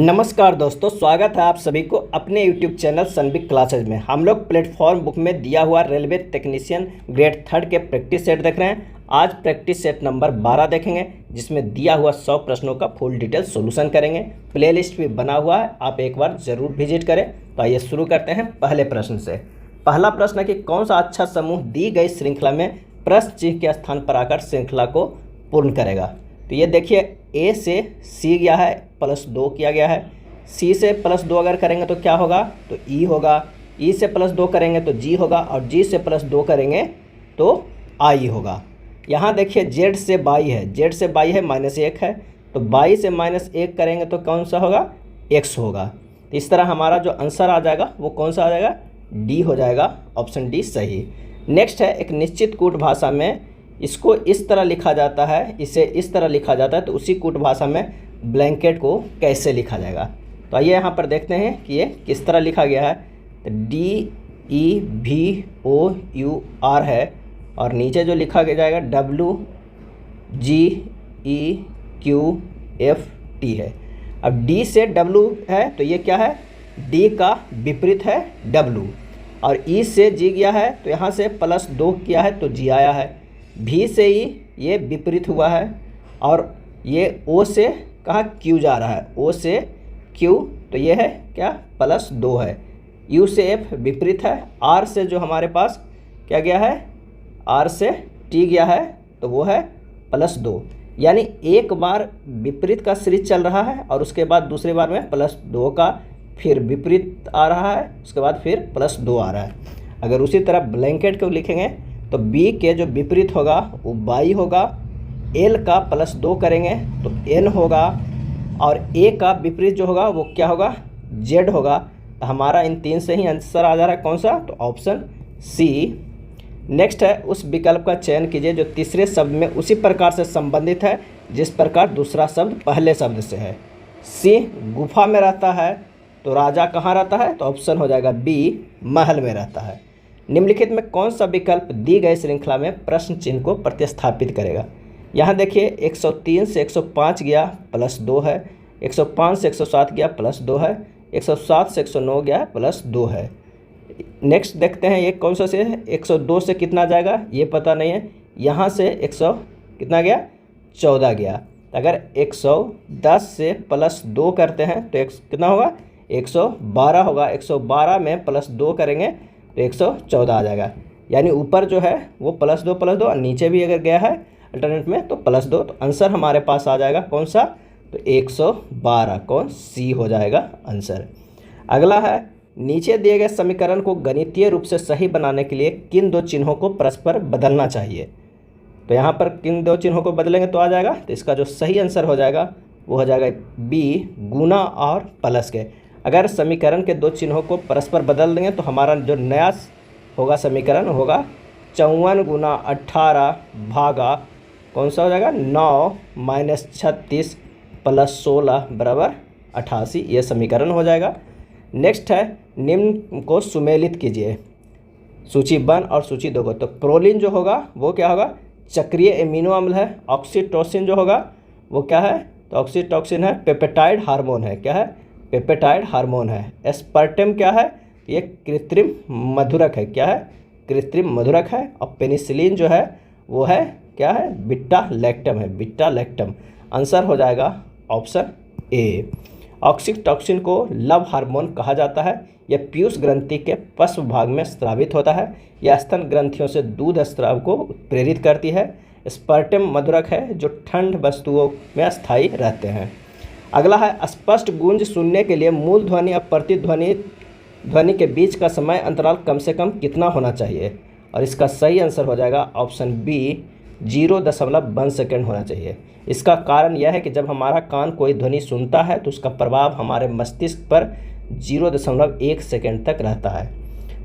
नमस्कार दोस्तों, स्वागत है आप सभी को अपने YouTube चैनल सनबिक क्लासेज में। हम लोग प्लेटफॉर्म बुक में दिया हुआ रेलवे टेक्नीशियन ग्रेड 3 के प्रैक्टिस सेट देख रहे हैं। आज प्रैक्टिस सेट नंबर 12 देखेंगे, जिसमें दिया हुआ 100 प्रश्नों का फुल डिटेल सॉल्यूशन करेंगे। प्लेलिस्ट भी बना हुआ है, आप एक बार ज़रूर विजिट करें। तो आइए शुरू करते हैं पहले प्रश्न से। पहला प्रश्न है कि कौन सा अच्छा समूह दी गई श्रृंखला में प्रश्न चिन्ह के स्थान पर आकर श्रृंखला को पूर्ण करेगा। तो ये देखिए, ए से सी गया है, +2 किया गया है। सी से +2 अगर करेंगे तो क्या होगा, तो ई होगा। ई से +2 करेंगे तो जी होगा, और जी से +2 करेंगे तो आई होगा। यहाँ देखिए, जेड से बाई है, जेड से बाई है -1 है, तो बाई से -1 करेंगे तो कौन सा होगा, एक्स होगा। तो इस तरह हमारा जो आंसर आ जाएगा वो कौन सा आ जाएगा, डी हो जाएगा, ऑप्शन डी सही। नेक्स्ट है, एक निश्चित कूट भाषा में इसको इस तरह लिखा जाता है, इसे इस तरह लिखा जाता है, तो उसी कूट भाषा में ब्लैंकेट को कैसे लिखा जाएगा। तो आइए यहाँ पर देखते हैं कि ये किस तरह लिखा गया है। तो DEVOUR है, और नीचे जो लिखा जाएगा WGEQFT है। अब D से W है तो ये क्या है, D का विपरीत है W, और E से G गया है तो यहाँ से +2 किया है तो G आया है। V से E ये विपरीत हुआ है, और ये O से कहाँ Q जा रहा है, O से Q, तो ये है क्या, +2 है। U से F विपरीत है। R से जो हमारे पास क्या गया है, R से T गया है तो वो है +2। यानी एक बार विपरीत का सीरीज चल रहा है और उसके बाद दूसरी बार में +2 का फिर विपरीत आ रहा है, उसके बाद फिर +2 आ रहा है। अगर उसी तरह ब्लैंकेट को लिखेंगे तो B के जो विपरीत होगा वो बाई होगा, L का +2 करेंगे तो N होगा, और A का विपरीत जो होगा वो क्या होगा, Z होगा। तो हमारा इन तीन से ही आंसर आ जा रहा है कौन सा, तो ऑप्शन सी। नेक्स्ट है, उस विकल्प का चयन कीजिए जो तीसरे शब्द में उसी प्रकार से संबंधित है जिस प्रकार दूसरा शब्द पहले शब्द से है। सी गुफा में रहता है, तो राजा कहाँ रहता है, तो ऑप्शन हो जाएगा बी, महल में रहता है। निम्नलिखित में कौन सा विकल्प दी गई श्रृंखला में प्रश्न चिन्ह को प्रतिस्थापित करेगा। यहाँ देखिए, 103 से 105 गया +2 है, 105 से 107 गया +2 है, 107 से 109 गया +2 है। नेक्स्ट देखते हैं ये कौन सा से है, 102 से कितना जाएगा ये पता नहीं है। यहाँ से 100 कितना गया, 14 गया। अगर 110 से +2 करते हैं तो कितना होगा, 112 होगा। 112 में +2 करेंगे तो 114 आ जाएगा। यानी ऊपर जो है वो +2 और नीचे भी अगर गया है अल्टरनेट में तो +2, तो आंसर हमारे पास आ जाएगा कौन सा, तो 112, कौन, सी हो जाएगा आंसर। अगला है, नीचे दिए गए समीकरण को गणितीय रूप से सही बनाने के लिए किन दो चिन्हों को परस्पर बदलना चाहिए। तो यहाँ पर किन दो चिन्हों को बदलेंगे तो आ जाएगा, तो इसका जो सही आंसर हो जाएगा वो हो जाएगा बी, गुना और प्लस के। अगर समीकरण के दो चिन्हों को परस्पर बदल देंगे तो हमारा जो नया होगा समीकरण होगा 54 गुना 18 भागा कौन सा हो जाएगा, 9 - 36 + 16 बराबर 88, ये समीकरण हो जाएगा। नेक्स्ट है, निम्न को सुमेलित कीजिए, सूची 1 और सूची 2 को। तो प्रोलिन जो होगा वो क्या होगा, चक्रीय एमिनो अम्ल है। ऑक्सीटोसिन जो होगा वो क्या है, तो ऑक्सीटोसिन है, पेप्टाइड हार्मोन है, क्या है, पेप्टाइड हार्मोन है। एस्पर्टेम क्या है, ये कृत्रिम मधुरक है, क्या है, कृत्रिम मधुरक है। और पेनिसिलिन जो है वो है क्या है, बीटा लैक्टम है, बीटा लैक्टम। आंसर हो जाएगा ऑप्शन ए। ऑक्सीटोसिन को लव हार्मोन कहा जाता है। यह पीयूष ग्रंथि के पश्च भाग में स्रावित होता है। यह स्तन ग्रंथियों से दूध स्राव को प्रेरित करती है। स्पर्टेम मधुरक है जो ठंड वस्तुओं में अस्थायी रहते हैं। अगला है, स्पष्ट गूंज सुनने के लिए मूल ध्वनि और प्रतिध्वनि के बीच का समय अंतराल कम से कम कितना होना चाहिए। और इसका सही आंसर हो जाएगा ऑप्शन बी, 0.1 सेकेंड होना चाहिए। इसका कारण यह है कि जब हमारा कान कोई ध्वनि सुनता है तो उसका प्रभाव हमारे मस्तिष्क पर 0.1 सेकेंड तक रहता है।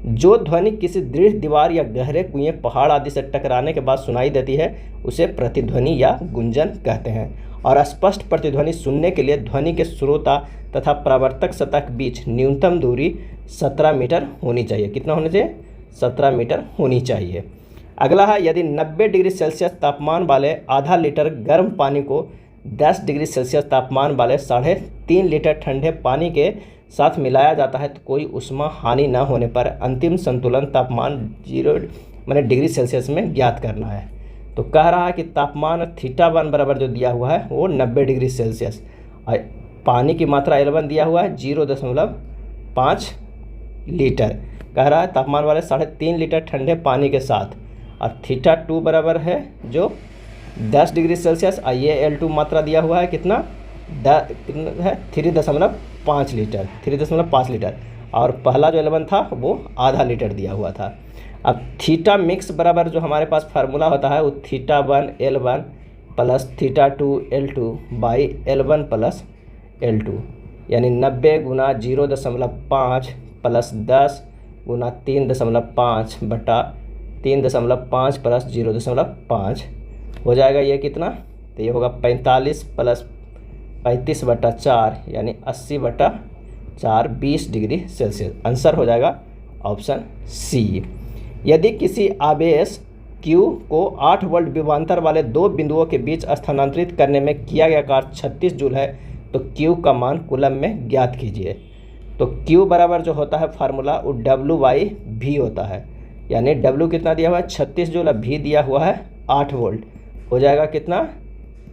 जो ध्वनि किसी दृढ़ दीवार या गहरे कुएं, पहाड़ आदि से टकराने के बाद सुनाई देती है उसे प्रतिध्वनि या गुंजन कहते हैं। और स्पष्ट प्रतिध्वनि सुनने के लिए ध्वनि के श्रोता तथा प्रवर्तक सतह के बीच न्यूनतम दूरी 17 मीटर होनी चाहिए। कितना होना चाहिए, 17 मीटर होनी चाहिए। अगला है, यदि 90 डिग्री सेल्सियस तापमान वाले आधा लीटर गर्म पानी को 10 डिग्री सेल्सियस तापमान वाले 3.5 लीटर ठंडे पानी के साथ मिलाया जाता है तो कोई ऊष्मा हानि न होने पर अंतिम संतुलन तापमान 0 डिग्री सेल्सियस में ज्ञात करना है। तो कह रहा है कि तापमान θ1 बराबर जो दिया हुआ है वो 90 डिग्री सेल्सियस, और पानी की मात्रा L1 दिया हुआ है 0.5 लीटर। कह रहा है तापमान वाले 3.5 लीटर ठंडे पानी के साथ, और θ2 बराबर है जो 10 डिग्री सेल्सियस, और ये L2 मात्रा दिया हुआ है कितना है 3.5 लीटर, 3.5 लीटर, और पहला जो L1 था वो आधा लीटर दिया हुआ था। अब थीटा मिक्स बराबर जो हमारे पास फार्मूला होता है वो θ1 L1 plus θ2 L2 by L1 plus L2, यानी 90 गुना 0.5 प्लस 10 गुना 3.5 बटा 3.5 प्लस 0.5 हो जाएगा। ये कितना, तो ये होगा 45 प्लस 35 बटा 4 यानी 80 बटा 4 20 डिग्री सेल्सियस। आंसर हो जाएगा ऑप्शन सी। यदि किसी आवेश Q को 8 वोल्ट विभवांतर वाले दो बिंदुओं के बीच स्थानांतरित करने में किया गया कार्य 36 जूल है तो Q का मान कूलम में ज्ञात कीजिए। तो Q बराबर जो होता है फार्मूला वो W/V होता है, यानी W कितना दिया हुआ है 36 जूल, V दिया हुआ है 8 वोल्ट, हो जाएगा कितना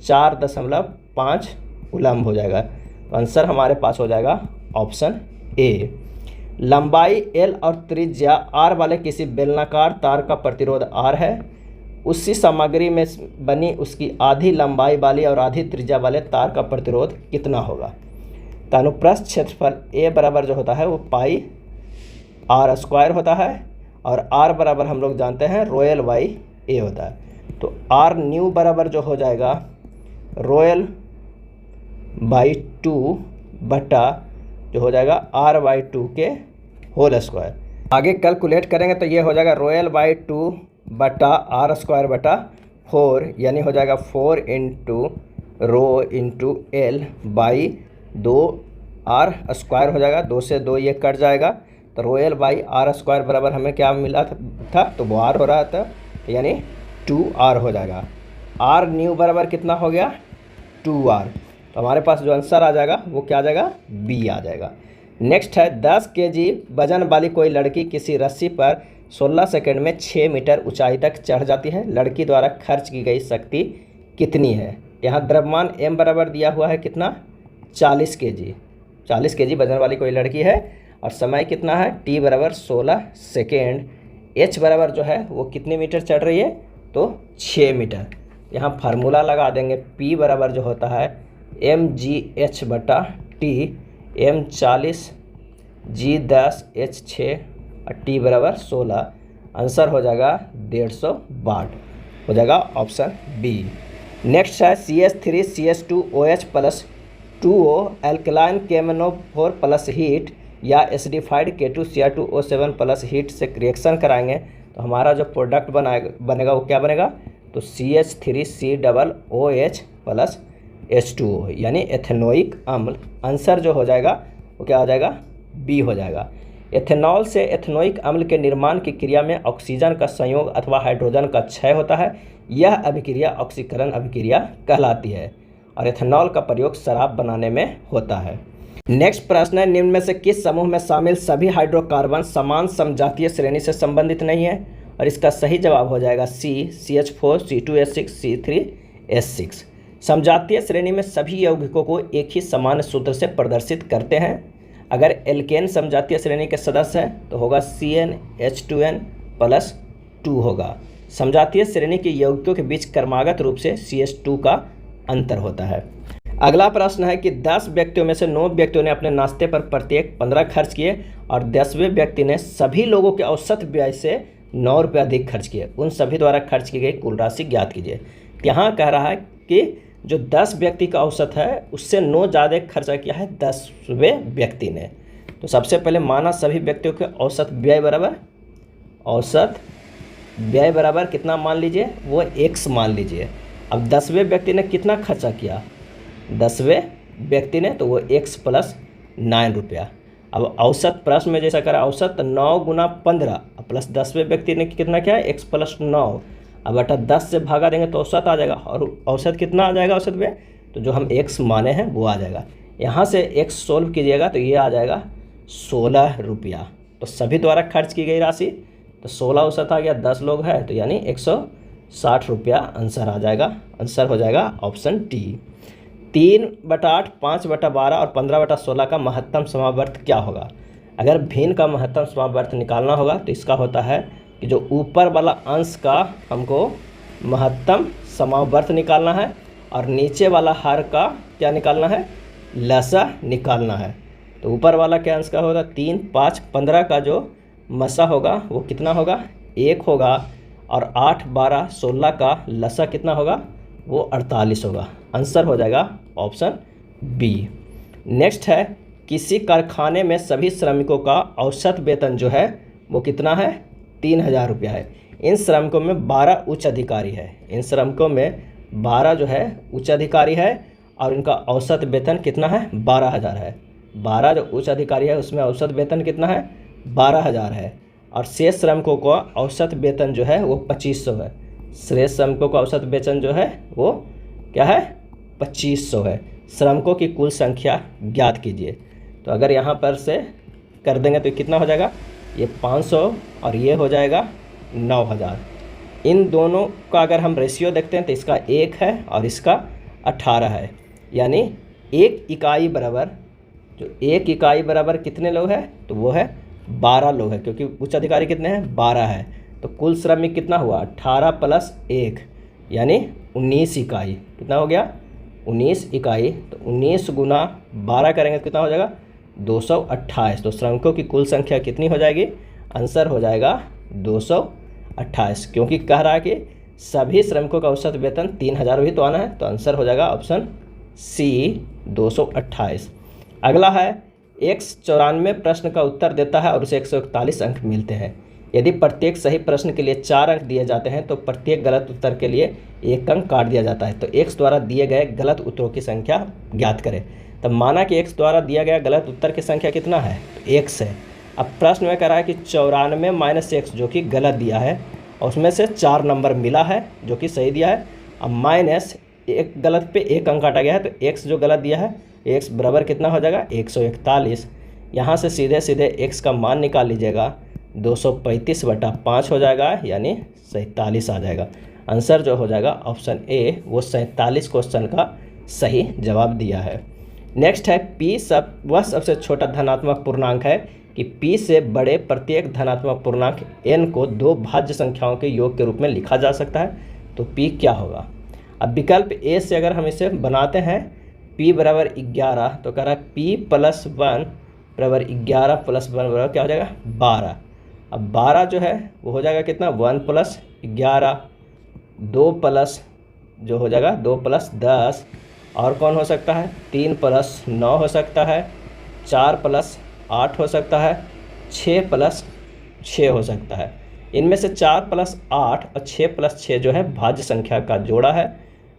4.5 कूलम हो जाएगा। तो आंसर हमारे पास हो जाएगा ऑप्शन ए। लंबाई L और त्रिज्या R वाले किसी बेलनाकार तार का प्रतिरोध R है, उसी सामग्री में बनी उसकी आधी लंबाई वाली और आधी त्रिज्या वाले तार का प्रतिरोध कितना होगा। तो अनुप्रस्थ क्षेत्रफल A बराबर जो होता है वो पाई R² होता है, और R बराबर हम लोग जानते हैं ρL बाई A होता है। तो R न्यू बराबर जो हो जाएगा ρL बाई 2 बटा जो हो जाएगा R/2 के होल स्क्वायर। आगे कैलकुलेट करेंगे तो ये हो जाएगा ρL बाई 2 बटा R² बटा 4, यानी हो जाएगा 4 into rho into L by 2 R² हो जाएगा, 2 से 2 ये कट जाएगा, तो ρL बाई R² बराबर हमें क्या मिला था तो वो R हो रहा था, यानी 2R हो जाएगा। R न्यू बराबर कितना हो गया 2R, तो हमारे पास जो आंसर आ जाएगा वो क्या आ जाएगा बी आ जाएगा। नेक्स्ट है 10 केजी वजन वाली कोई लड़की किसी रस्सी पर 16 सेकंड में 6 मीटर ऊंचाई तक चढ़ जाती है। लड़की द्वारा खर्च की गई शक्ति कितनी है। यहाँ द्रव्यमान M बराबर दिया हुआ है कितना 40 केजी, 40 केजी वजन वाली कोई लड़की है, और समय कितना है T बराबर 16 सेकेंड। H बराबर जो है वो कितने मीटर चढ़ रही है तो 6 मीटर। यहाँ फार्मूला लगा देंगे, P बराबर जो होता है mgh बटा T, m 40 g 10 h 6 और T बराबर 16। आंसर हो जाएगा 150 वाट, हो जाएगा ऑप्शन बी। नेक्स्ट है CH3CH2OH plus 2O alkaline KMnO4 plus heat या एसिडिफाइड K2Cr2O7 प्लस हीट से रिएक्शन कराएंगे तो हमारा जो प्रोडक्ट बनेगा वो क्या बनेगा तो CH3COOH प्लस H2O यानी एथेनोइक अम्ल। आंसर जो हो जाएगा वो क्या हो जाएगा बी हो जाएगा। एथेनॉल से एथेनोइक अम्ल के निर्माण की क्रिया में ऑक्सीजन का संयोग अथवा हाइड्रोजन का क्षय होता है। यह अभिक्रिया ऑक्सीकरण अभिक्रिया कहलाती है और एथेनॉल का प्रयोग शराब बनाने में होता है। नेक्स्ट प्रश्न है, निम्न में से किस समूह में शामिल सभी हाइड्रोकार्बन समान समजातीय श्रेणी से संबंधित नहीं है। और इसका सही जवाब हो जाएगा सी CH4 C2H6 C3H6। समजातीय श्रेणी में सभी यौगिकों को एक ही समान सूत्र से प्रदर्शित करते हैं। अगर एल्केन समजातीय श्रेणी के सदस्य है तो होगा CnH2n प्लस 2 होगा। समजातीय श्रेणी के यौगिकों के बीच क्रमागत रूप से CH2 का अंतर होता है। अगला प्रश्न है कि 10 व्यक्तियों में से 9 व्यक्तियों ने अपने नाश्ते पर प्रत्येक 15 खर्च किए और 10वें व्यक्ति ने सभी लोगों के औसत व्यय से 9 रुपये अधिक खर्च किए। उन सभी द्वारा खर्च की गई कुल राशि ज्ञात कीजिए। यहाँ कह रहा है कि जो 10 व्यक्ति का औसत है उससे 9 ज़्यादा खर्चा किया है 10वें व्यक्ति ने। तो सबसे पहले माना सभी व्यक्तियों के औसत व्यय बराबर कितना मान लीजिए वो x मान लीजिए। अब 10वें व्यक्ति ने कितना खर्चा किया 10वें व्यक्ति ने तो वो x प्लस 9 रुपया। अब औसत प्रश्न में जैसा करा औसत 9 गुना 15 प्लस 10वें व्यक्ति ने कितना किया x प्लस 9। अब बटा 10 से भागा देंगे तो औसत आ जाएगा और औसत कितना आ जाएगा औसत व्यय तो जो हम x माने हैं वो आ जाएगा। यहाँ से x सोल्व कीजिएगा तो ये आ जाएगा 16 रुपया। तो सभी द्वारा खर्च की गई राशि, तो 16 औसत आ गया, 10 लोग हैं तो यानी 160 रुपया आंसर आ जाएगा। आंसर हो जाएगा ऑप्शन डी। 3/8, 5/12 और 15/16 का महत्तम समावर्त क्या होगा? अगर भिन्न का महत्तम समावर्त निकालना होगा तो इसका होता है कि जो ऊपर वाला अंश का हमको महत्तम समावर्त निकालना है और नीचे वाला हर का क्या निकालना है? लसा निकालना है। तो ऊपर वाला क्या अंश का होगा? 3, 5, 15 का जो मसा होगा वो कितना होगा? 1 होगा। और 8, 12, 16 का लसा कितना होगा? वो 48 होगा। आंसर हो जाएगा ऑप्शन बी। नेक्स्ट है, किसी कारखाने में सभी श्रमिकों का औसत वेतन जो है वो कितना है? 3000 रुपया है। इन श्रमिकों में 12 उच्च अधिकारी है। इन श्रमिकों में 12 जो है उच्च अधिकारी है और इनका औसत वेतन कितना है? 12000 है। 12 जो उच्च अधिकारी है उसमें औसत वेतन कितना है? 12000 है। और शेष श्रमिकों का औसत वेतन जो है वो 2500 है। शेष श्रमिकों का औसत वेतन जो है वो क्या है? 2500 है। श्रमिकों की कुल संख्या ज्ञात कीजिए। तो अगर यहाँ पर से कर देंगे तो कितना हो जाएगा? ये 500 और ये हो जाएगा 9000। इन दोनों का अगर हम रेशियो देखते हैं तो इसका 1 है और इसका 18 है। यानी 1 इकाई बराबर, जो 1 इकाई बराबर कितने लोग हैं? तो वो है 12 लोग हैं, क्योंकि उच्च अधिकारी कितने हैं? 12 है। तो कुल श्रमिक कितना हुआ? 18 + 1 यानी 19 इकाई। कितना हो गया? 19 इकाई। तो 19 गुना 12 करेंगे तो कितना हो जाएगा? 228। तो श्रमिकों की कुल संख्या कितनी हो जाएगी? आंसर हो जाएगा 228, क्योंकि कह रहा है कि सभी श्रमिकों का औसत वेतन 3000 भी तो आना है। तो आंसर हो जाएगा ऑप्शन सी 228। अगला है, x 94 प्रश्न का उत्तर देता है और उसे 141 अंक मिलते हैं। यदि प्रत्येक सही प्रश्न के लिए 4 अंक दिए जाते हैं तो प्रत्येक गलत उत्तर के लिए 1 अंक काट दिया जाता है। तो x द्वारा दिए गए गलत उत्तरों की संख्या ज्ञात करें। तब माना कि x द्वारा दिया गया गलत उत्तर की संख्या कितना है? तो x है। अब प्रश्न में कह रहा है कि 94 - x जो कि गलत दिया है और उसमें से 4 नंबर मिला है जो कि सही दिया है। अब माइनस एक गलत पे 1 अंक काटा गया है, तो x जो गलत दिया है x बराबर कितना हो जाएगा? 141। यहाँ से सीधे सीधे x का मान निकाल लीजिएगा, 235/5 हो जाएगा यानी 47 आ जाएगा। आंसर जो हो जाएगा ऑप्शन ए वो 47 क्वेश्चन का सही जवाब दिया है। नेक्स्ट है, p वह सबसे छोटा धनात्मक पूर्णांक है कि p से बड़े प्रत्येक धनात्मक पूर्णांक n को 2 भाज्य संख्याओं के योग के रूप में लिखा जा सकता है। तो p क्या होगा? अब विकल्प ए से अगर हम इसे बनाते हैं, p बराबर 11, तो कह रहा है p + 1 बराबर 11 + 1 बराबर क्या हो जाएगा? 12। अब 12 जो है वो हो जाएगा कितना? 1 + 11, 2 प्लस जो हो जाएगा 2 + 10, और कौन हो सकता है? 3 + 9 हो सकता है, 4 + 8 हो सकता है, 6 + 6 हो सकता है। इनमें से 4 + 8 और 6 + 6 जो है भाज्य संख्या का जोड़ा है।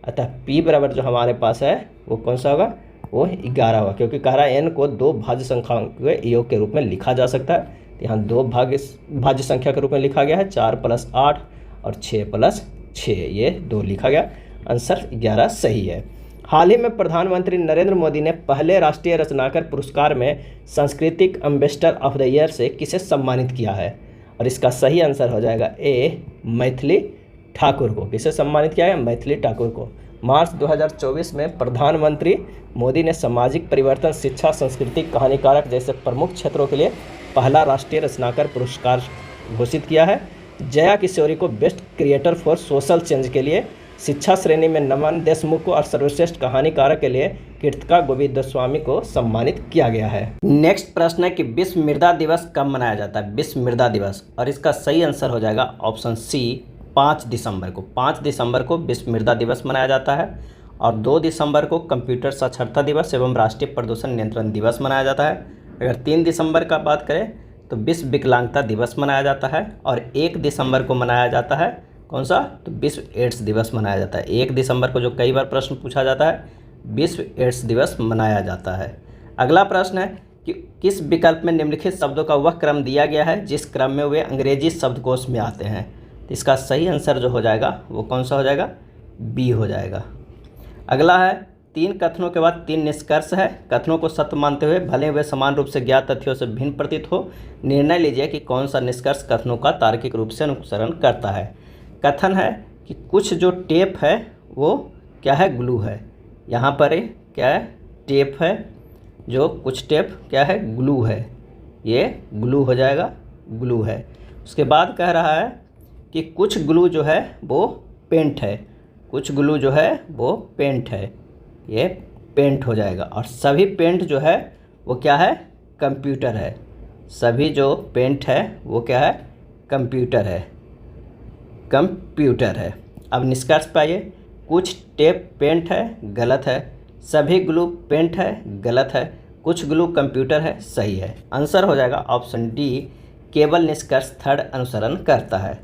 अतः p बराबर जो हमारे पास है वो कौन सा होगा? वो 11 होगा, क्योंकि कह रहा है n को 2 भाज्य संख्याओं के योग के रूप में लिखा जा सकता है। तो यहाँ 2 भाज्य संख्या के रूप में लिखा गया है, 4 + 8 और 6 + 6, ये 2 लिखा गया। आंसर 11 सही है। हाल ही में प्रधानमंत्री नरेंद्र मोदी ने पहले राष्ट्रीय रचनाकार पुरस्कार में सांस्कृतिक एम्बेसडर ऑफ द ईयर से किसे सम्मानित किया है? और इसका सही आंसर हो जाएगा ए मैथिली ठाकुर को। किसे सम्मानित किया है? मैथिली ठाकुर को। मार्च 2024 में प्रधानमंत्री मोदी ने सामाजिक परिवर्तन, शिक्षा, संस्कृति, कहानीकारक जैसे प्रमुख क्षेत्रों के लिए पहला राष्ट्रीय रचनाकार पुरस्कार घोषित किया है। जया किशोरी को best creator for social change के लिए, शिक्षा श्रेणी में नमन देशमुख को और सर्वश्रेष्ठ कहानीकारक के लिए कीर्तिका गोविंदस्वामी को सम्मानित किया गया है। नेक्स्ट प्रश्न है कि विश्व मृदा दिवस कब मनाया जाता है? विश्व मृदा दिवस, और इसका सही आंसर हो जाएगा ऑप्शन सी 5 दिसंबर को। 5 दिसंबर को विश्व मृदा दिवस मनाया जाता है और 2 दिसंबर को कंप्यूटर साक्षरता दिवस एवं राष्ट्रीय प्रदूषण नियंत्रण दिवस मनाया जाता है। अगर 3 दिसंबर का बात करें तो विश्व विकलांगता दिवस मनाया जाता है और 1 दिसंबर को मनाया जाता है कौन सा? तो विश्व एड्स दिवस मनाया जाता है। 1 दिसंबर को जो कई बार प्रश्न पूछा जाता है, विश्व एड्स दिवस मनाया जाता है। अगला प्रश्न है कि किस विकल्प में निम्नलिखित शब्दों का वह क्रम दिया गया है जिस क्रम में वे अंग्रेजी शब्दकोश में आते हैं? तो इसका सही आंसर जो हो जाएगा वो कौन सा हो जाएगा? बी हो जाएगा। अगला है तीन कथनों के बाद तीन निष्कर्ष है। कथनों को सत्य मानते हुए भले वे समान रूप से ज्ञात तथ्यों से भिन्न प्रतीत हो, निर्णय लीजिए कि कौन सा निष्कर्ष कथनों का तार्किक रूप से अनुसरण करता है। कथन है कि कुछ जो टेप है वो क्या है, ग्लू है। यहाँ पर ये क्या है, टेप है, जो कुछ टेप क्या है, ग्लू है, ये ग्लू हो जाएगा, ग्लू है। उसके बाद कह रहा है कि कुछ ग्लू जो है वो पेंट है, कुछ ग्लू जो है वो पेंट है, ये पेंट हो जाएगा। और सभी पेंट जो है वो क्या है, कंप्यूटर है। सभी जो पेंट है वो क्या है, कंप्यूटर है, कंप्यूटर है। अब निष्कर्ष पे आइए। कुछ टेप पेंट है, गलत है। सभी ग्लू पेंट है, गलत है। कुछ ग्लू कंप्यूटर है, सही है। आंसर हो जाएगा ऑप्शन डी, केवल निष्कर्ष थर्ड अनुसरण करता है।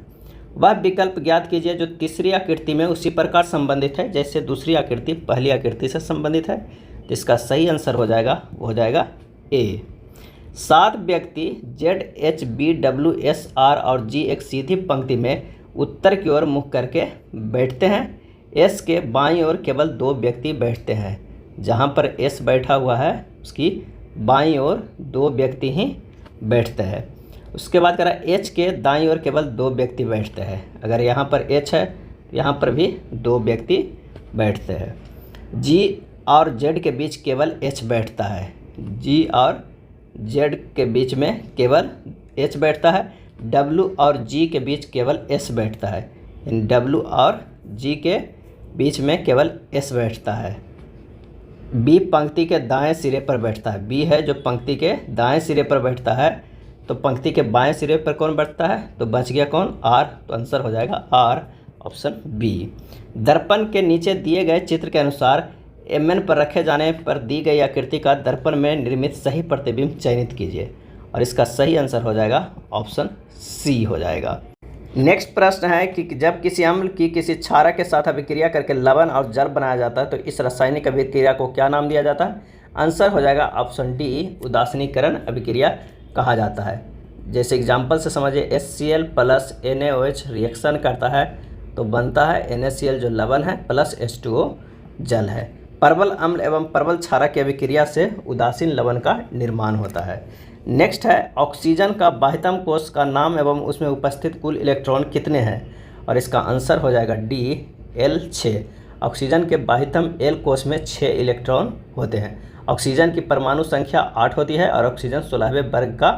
वह विकल्प ज्ञात कीजिए जो तीसरी आकृति में उसी प्रकार संबंधित है जैसे दूसरी आकृति पहली आकृति से संबंधित है। तो इसका सही आंसर हो जाएगा, वो हो जाएगा ए। 7 व्यक्ति Z, H, B, W, S, R और जी एक सीधी पंक्ति में उत्तर की ओर मुख करके बैठते हैं। एस के बाईं ओर केवल 2 व्यक्ति बैठते हैं। जहाँ पर एस बैठा हुआ है उसकी बाईं ओर 2 व्यक्ति ही बैठते हैं। उसके बाद कह रहा है एच के दाईं ओर केवल 2 व्यक्ति बैठते हैं। अगर यहाँ पर एच है यहाँ पर भी 2 व्यक्ति बैठते हैं। जी और जेड के बीच केवल एच बैठता है। जी और जेड के बीच में केवल एच बैठता है। डब्ल्यू और जी के बीच केवल एस बैठता है। इन डब्ल्यू और जी के बीच में केवल एस बैठता है। बी पंक्ति के दाएं सिरे पर बैठता है। बी है जो पंक्ति के दाएं सिरे पर बैठता है। तो पंक्ति के बाएं सिरे पर कौन बैठता है, तो बच गया कौन, आर। तो आंसर हो जाएगा आर, ऑप्शन बी। दर्पण के नीचे दिए गए चित्र के अनुसार एमएन पर रखे जाने पर दी गई आकृति का दर्पण में निर्मित सही प्रतिबिंब चयनित कीजिए। और इसका सही आंसर हो जाएगा ऑप्शन सी हो जाएगा। नेक्स्ट प्रश्न है कि जब किसी अम्ल की किसी क्षारक के साथ अभिक्रिया करके लवण और जल बनाया जाता है तो इस रासायनिक अभिक्रिया को क्या नाम दिया जाता है। आंसर हो जाएगा ऑप्शन डी, उदासीनीकरण अभिक्रिया कहा जाता है। जैसे एग्जाम्पल से समझिए, HCl प्लस NaOH रिएक्शन करता है तो बनता है NaCl जो लवण है प्लस H2O जल है। परवल अम्ल एवं परवल क्षारक की अभिक्रिया से उदासीन लवण का निर्माण होता है। नेक्स्ट है ऑक्सीजन का बाह्यतम कोश का नाम एवं उसमें उपस्थित कुल इलेक्ट्रॉन कितने हैं। और इसका आंसर हो जाएगा डी, L6। ऑक्सीजन के बाह्यतम L कोश में 6 इलेक्ट्रॉन होते हैं। ऑक्सीजन की परमाणु संख्या 8 होती है और ऑक्सीजन 16वें वर्ग का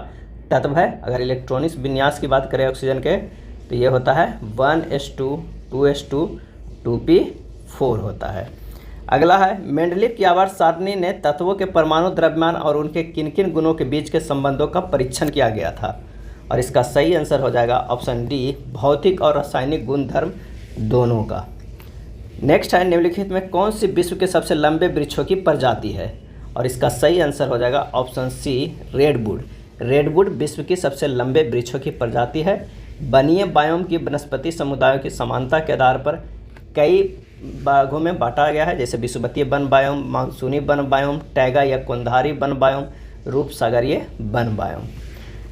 तत्व है। अगर इलेक्ट्रॉनिक विन्यास की बात करें ऑक्सीजन के तो ये होता है 1s2 2s2 2p4 होता है। अगला है मेंडलीव की आवर्त सारणी ने तत्वों के परमाणु द्रव्यमान और उनके किन किन गुणों के बीच के संबंधों का परीक्षण किया गया था। और इसका सही आंसर हो जाएगा ऑप्शन डी, भौतिक और रासायनिक गुणधर्म दोनों का। नेक्स्ट है निम्नलिखित में कौन सी विश्व के सबसे लंबे वृक्षों की प्रजाति है। और इसका सही आंसर हो जाएगा ऑप्शन सी, रेडवुड। रेडवुड विश्व की सबसे लंबे वृक्षों की प्रजाति है। वनीय बायोम की वनस्पति समुदायों की समानता के आधार पर कई भागों में बांटा गया है, जैसे विषुवतीय वन बायोम, मानसूनी वन बायोम, टैगा या कुंधारी वन बायोम, रूपसागरीय वन बायोम।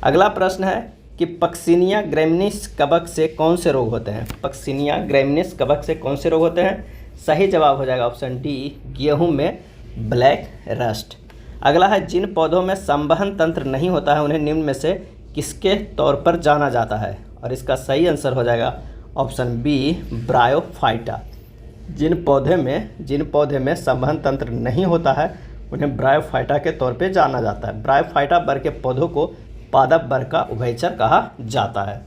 अगला प्रश्न है कि पक्सिनिया ग्रैमिनीस कवक से कौन से रोग होते हैं। पक्सिनिया ग्रैमिनीस कवक से कौन से रोग होते हैं। सही जवाब हो जाएगा ऑप्शन डी, गेहूं में ब्लैक रस्ट। अगला है जिन पौधों में संवहन तंत्र नहीं होता है उन्हें निम्न में से किसके तौर पर जाना जाता है। और इसका सही आंसर हो जाएगा ऑप्शन बी, ब्रायोफाइटा। जिन पौधे में संवहन तंत्र नहीं होता है उन्हें ब्रायोफाइटा के तौर पे जाना जाता है। ब्रायोफाइटा वर्ग के पौधों को पादप वर्ग का उभयचर कहा जाता है।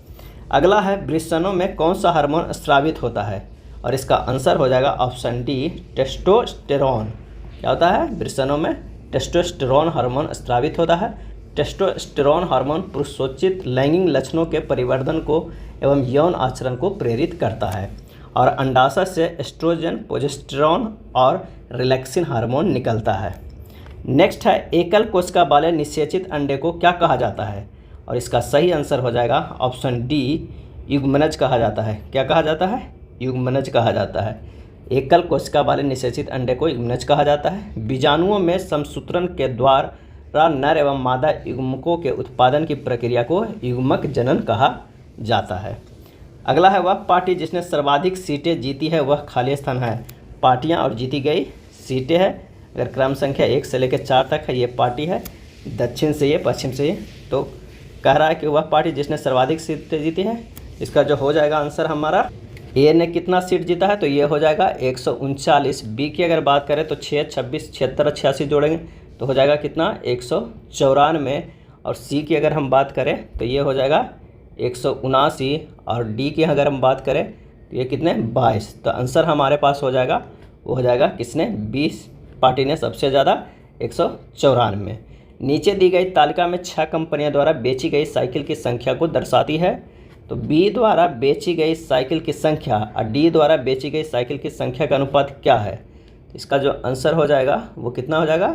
अगला है वृषणों में कौन सा हार्मोन स्रावित होता है। और इसका आंसर हो जाएगा ऑप्शन डी, टेस्टोस्टेरोन। क्या होता है, वृषणों में टेस्टोस्टेरोन हार्मोन स्रावित होता है। टेस्टोस्टेरोन हार्मोन पुरुषोचित लैंगिक लक्षणों के परिवर्धन को एवं यौन आचरण को प्रेरित करता है। और अंडाशय से एस्ट्रोजन, प्रोजेस्टेरोन और रिलैक्सिन हार्मोन निकलता है। नेक्स्ट है एकल कोशिका वाले निषेचित अंडे को क्या कहा जाता है। और इसका सही आंसर हो जाएगा ऑप्शन डी, युग्मनज कहा जाता है। क्या कहा जाता है, युग्मनज कहा जाता है। एकल कोशिका वाले निषेचित अंडे को युग्मनज कहा जाता है। बीजाणुओं में समसूत्रण के द्वारा नर एवं मादा युग्मकों के उत्पादन की प्रक्रिया को युग्मक जनन कहा जाता है। अगला है वह पार्टी जिसने सर्वाधिक सीटें जीती है वह खाली स्थान है। पार्टियां और जीती गई सीटें हैं। अगर क्रम संख्या 1 से लेकर 4 तक है, ये पार्टी है दक्षिण से ये पश्चिम से ये। तो कह रहा है कि वह पार्टी जिसने सर्वाधिक सीटें जीती है। इसका जो हो जाएगा आंसर हमारा, ए ने कितना सीट जीता है तो ये हो जाएगा 139। बी की अगर बात करें तो 6, 26, 76, 86 जोड़ेंगे तो हो जाएगा कितना 194। और सी की अगर हम बात करें तो ये हो जाएगा 179। और डी की अगर हम बात करें तो ये कितने 22। तो आंसर हमारे पास हो जाएगा, वो हो जाएगा किसने 20 पार्टी ने सबसे ज़्यादा 194। नीचे दी गई तालिका में 6 कंपनियों द्वारा बेची गई साइकिल की संख्या को दर्शाती है। तो बी द्वारा बेची गई साइकिल की संख्या और डी द्वारा बेची गई साइकिल की संख्या का अनुपात क्या है। इसका जो आंसर हो जाएगा वो कितना हो जाएगा,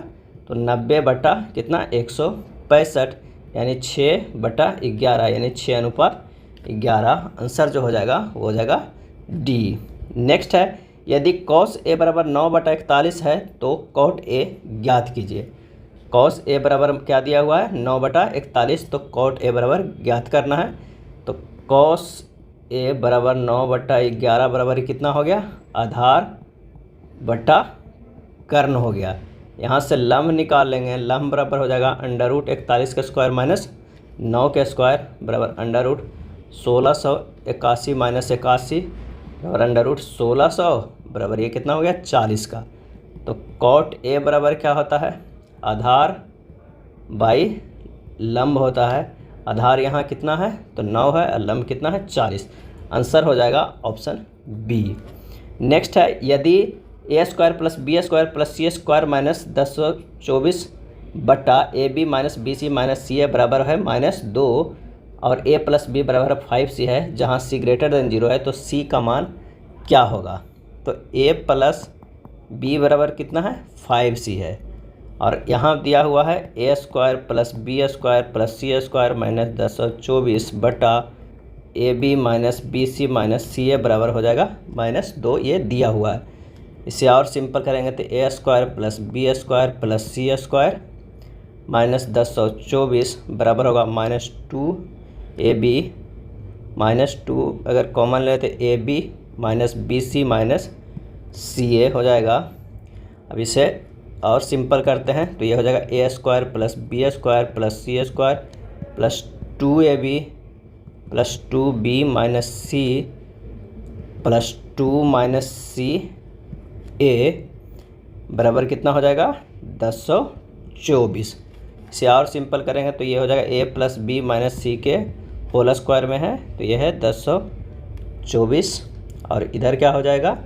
तो 90 बटा कितना 165 यानी 6/11 यानी 6:11। आंसर जो हो जाएगा वो हो जाएगा डी। नेक्स्ट है, यदि cos a बराबर 9/41 है तो cot a ज्ञात कीजिए। cos a बराबर क्या दिया हुआ है 9/41, तो cot a बराबर ज्ञात करना है। तो cos a बराबर 9/11 बराबर कितना हो गया, आधार बटा कर्ण हो गया। यहाँ से लम्ब निकाल लेंगे, लम्ब बराबर हो जाएगा √41 का स्क्वायर माइनस 9 के स्क्वायर बराबर √1681 माइनस 81 बराबर √1600 बराबर ये कितना हो गया 40 का। तो cot a बराबर क्या होता है, आधार बाई लंब होता है। आधार यहाँ कितना है तो 9 है और लंब कितना है 40। आंसर हो जाएगा ऑप्शन बी। नेक्स्ट है, यदि a² + b² + c² माइनस 1024 बटा ab minus bc minus ca बराबर है -2 और a + b बराबर 5c है, जहाँ c > 0 है, तो c का मान क्या होगा। तो a + b बराबर कितना है 5c है और यहाँ दिया हुआ है a² + b² + c² माइनस 1024 बटा ab minus bc minus ca बराबर हो जाएगा -2, ये दिया हुआ है। इसे और सिंपल करेंगे तो a² + b² + c² माइनस 1024 बराबर होगा -2ab -2, अगर कॉमन ले तो ab minus bc minus ca हो जाएगा। अब इसे और सिंपल करते हैं तो ये हो जाएगा a² + b² + c² plus 2ab plus 2b minus c plus 2 minus c a बराबर कितना हो जाएगा 1024। इसे और सिंपल करेंगे तो ये हो जाएगा a + b माइनस c के होल स्क्वायर में है, तो ये है 1024 और इधर क्या हो जाएगा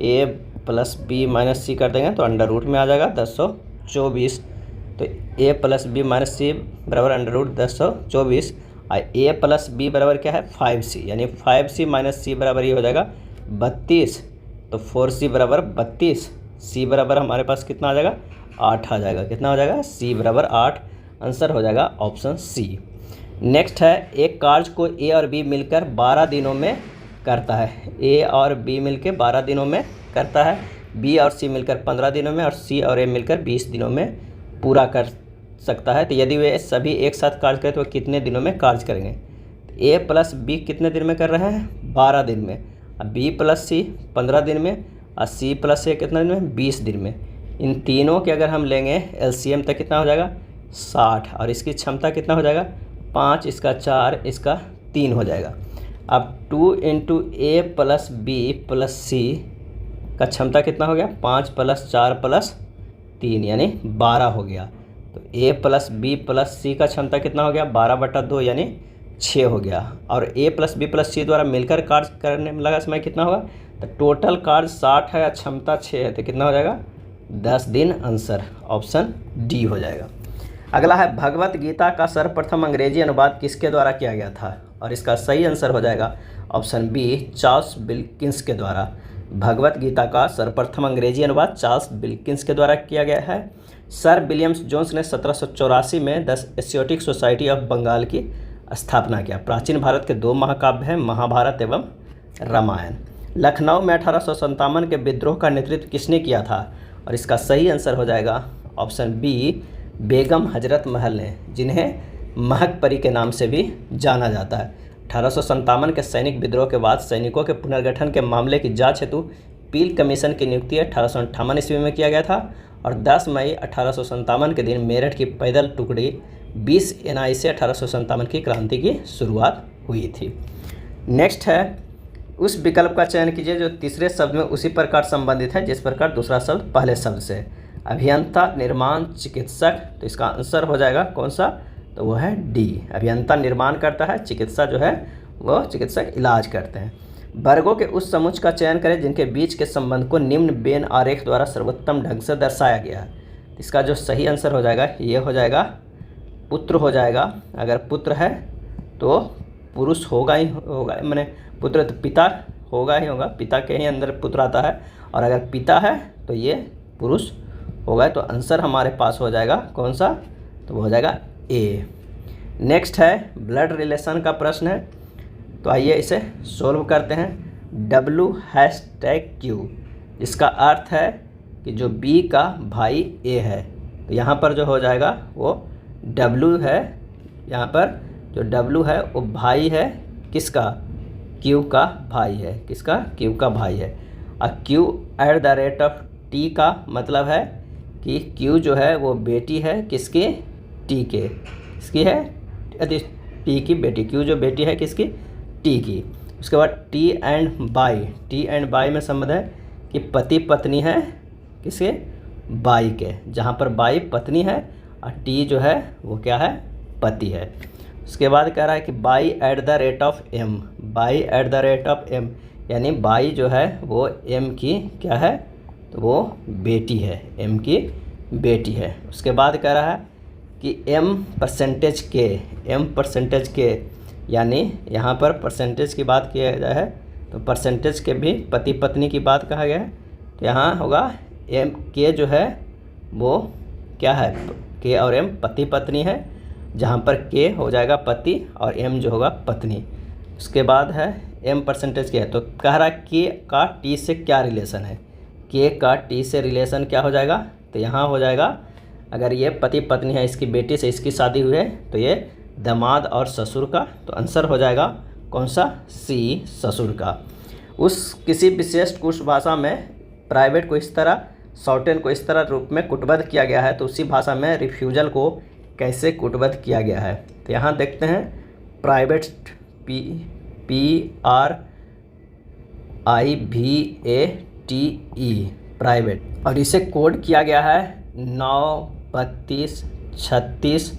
a + b माइनस c कर देंगे तो अंडर रूट में आ जाएगा 1024। तो a + b माइनस c बराबर √1024 और a + b बराबर क्या है 5c, यानी 5c माइनस c बराबर ये हो जाएगा 32। तो 4c बराबर 32, c बराबर हमारे पास कितना आ जाएगा 8 आ जाएगा। कितना हो जाएगा c बराबर 8। आंसर हो जाएगा ऑप्शन सी। नेक्स्ट है, एक कार्य को a और b मिलकर 12 दिनों में करता है। a और b मिलकर 12 दिनों में करता है, b और c मिलकर 15 दिनों में और c और a मिलकर 20 दिनों में पूरा कर सकता है। तो यदि वे सभी एक साथ कार्य करें तो कितने दिनों में कार्य करेंगे। a + b कितने दिन में कर रहे हैं 12 दिन में, अब b + c 15 दिन में और c + a कितने दिन में 20 दिन में। इन तीनों के अगर हम लेंगे LCM तक कितना हो जाएगा 60 और इसकी क्षमता कितना हो जाएगा 5, इसका 4, इसका 3 हो जाएगा। अब 2 × a + b + c का क्षमता कितना हो गया 5 + 4 + 3 यानी 12 हो गया। तो a + b + c का क्षमता कितना हो गया 12/2 यानी 6 हो गया। और a + b + c द्वारा मिलकर कार्य करने में लगा समय कितना होगा, तो टोटल कार्य 60 है, क्षमता 6 है, तो कितना हो जाएगा 10 दिन। आंसर ऑप्शन डी हो जाएगा। अगला है, भगवत गीता का सर्वप्रथम अंग्रेजी अनुवाद किसके द्वारा किया गया था, और इसका सही आंसर हो जाएगा ऑप्शन बी चार्ल्स विल्किंस के द्वारा। भगवत गीता का सर्वप्रथम अंग्रेजी अनुवाद चार्ल्स विल्किंस के द्वारा किया गया है। सर विलियम्स जोन्स ने 1784 में द एशियोटिक सोसाइटी ऑफ बंगाल की स्थापना किया। प्राचीन भारत के 2 महाकाव्य हैं, महाभारत एवं रामायण। लखनऊ में 1857 के विद्रोह का नेतृत्व किसने किया था, और इसका सही आंसर हो जाएगा ऑप्शन बी बेगम हजरत महल ने, जिन्हें महक परी के नाम से भी जाना जाता है। 1857 के सैनिक विद्रोह के बाद सैनिकों के पुनर्गठन के मामले की जांच हेतु पील कमीशन की नियुक्ति 1858 ईस्वी में किया गया था और 10 मई 1857 के दिन मेरठ की पैदल टुकड़ी 20 NI से 1857 की क्रांति की शुरुआत हुई थी। नेक्स्ट है, उस विकल्प का चयन कीजिए जो तीसरे शब्द में उसी प्रकार संबंधित है जिस प्रकार दूसरा शब्द पहले शब्द से। अभियंता, निर्माण, चिकित्सक, तो इसका आंसर हो जाएगा कौन सा, तो वो है डी। अभियंता निर्माण करता है, चिकित्सा जो है वो चिकित्सक इलाज करते हैं। वर्गों के उस समूह का चयन करें जिनके बीच के संबंध को निम्न वेन आरेख द्वारा सर्वोत्तम ढंग से दर्शाया गया है। इसका जो सही आंसर हो जाएगा ये हो जाएगा पुत्र हो जाएगा। अगर पुत्र है तो पुरुष होगा ही होगा, मैंने पुत्र तो पिता होगा ही होगा, पिता के ही अंदर पुत्र आता है, और अगर पिता है तो ये पुरुष होगा। तो आंसर हमारे पास हो जाएगा कौन सा, तो वो हो जाएगा ए। नेक्स्ट है, ब्लड रिलेशन का प्रश्न है, तो आइए इसे सोल्व करते हैं। W#Q, इसका अर्थ है कि जो B का भाई A है, तो यहाँ पर जो हो जाएगा वो W है, यहाँ पर जो W है वो भाई है किसका, Q का भाई है, किसका, Q का भाई है। और Q@T का मतलब है कि Q जो है वो बेटी है किसकी, T के, किसकी है, यदि T की बेटी, Q जो बेटी है किसकी, T की। उसके बाद T एंड बाई में संबंध है कि पति पत्नी है किसके, बाई के, जहाँ पर बाई पत्नी है और T जो है वो क्या है, पति है। उसके बाद कह रहा है कि by@M, by@M, यानी बाई जो है वो M की क्या है, तो वो बेटी है, M की बेटी है। उसके बाद कह रहा है कि M% के, यानी यहाँ पर परसेंटेज की बात किया गया है, तो परसेंटेज के भी पति पत्नी की बात कहा गया है, तो यहाँ होगा K जो है वो क्या है, K और M पति पत्नी है, जहाँ पर K हो जाएगा पति और M जो होगा पत्नी। उसके बाद है M% क्या है, तो कह रहा है K का T से क्या रिलेशन है, K का T से रिलेशन क्या हो जाएगा, तो यहाँ हो जाएगा अगर ये पति पत्नी है, इसकी बेटी से इसकी शादी हुई है, तो ये दामाद और ससुर का, तो आंसर हो जाएगा कौन सा, सी, ससुर का। उस किसी विशेष कुछ भाषा में प्राइवेट को इस तरह, शॉर्टेन को इस तरह रूप में कुटबद्ध किया गया है, तो उसी भाषा में रिफ्यूजल को कैसे कुटबद्ध किया गया है। तो यहाँ देखते हैं, प्राइवेट PRIVATE, प्राइवेट, और इसे कोड किया गया है 9, 32, 36,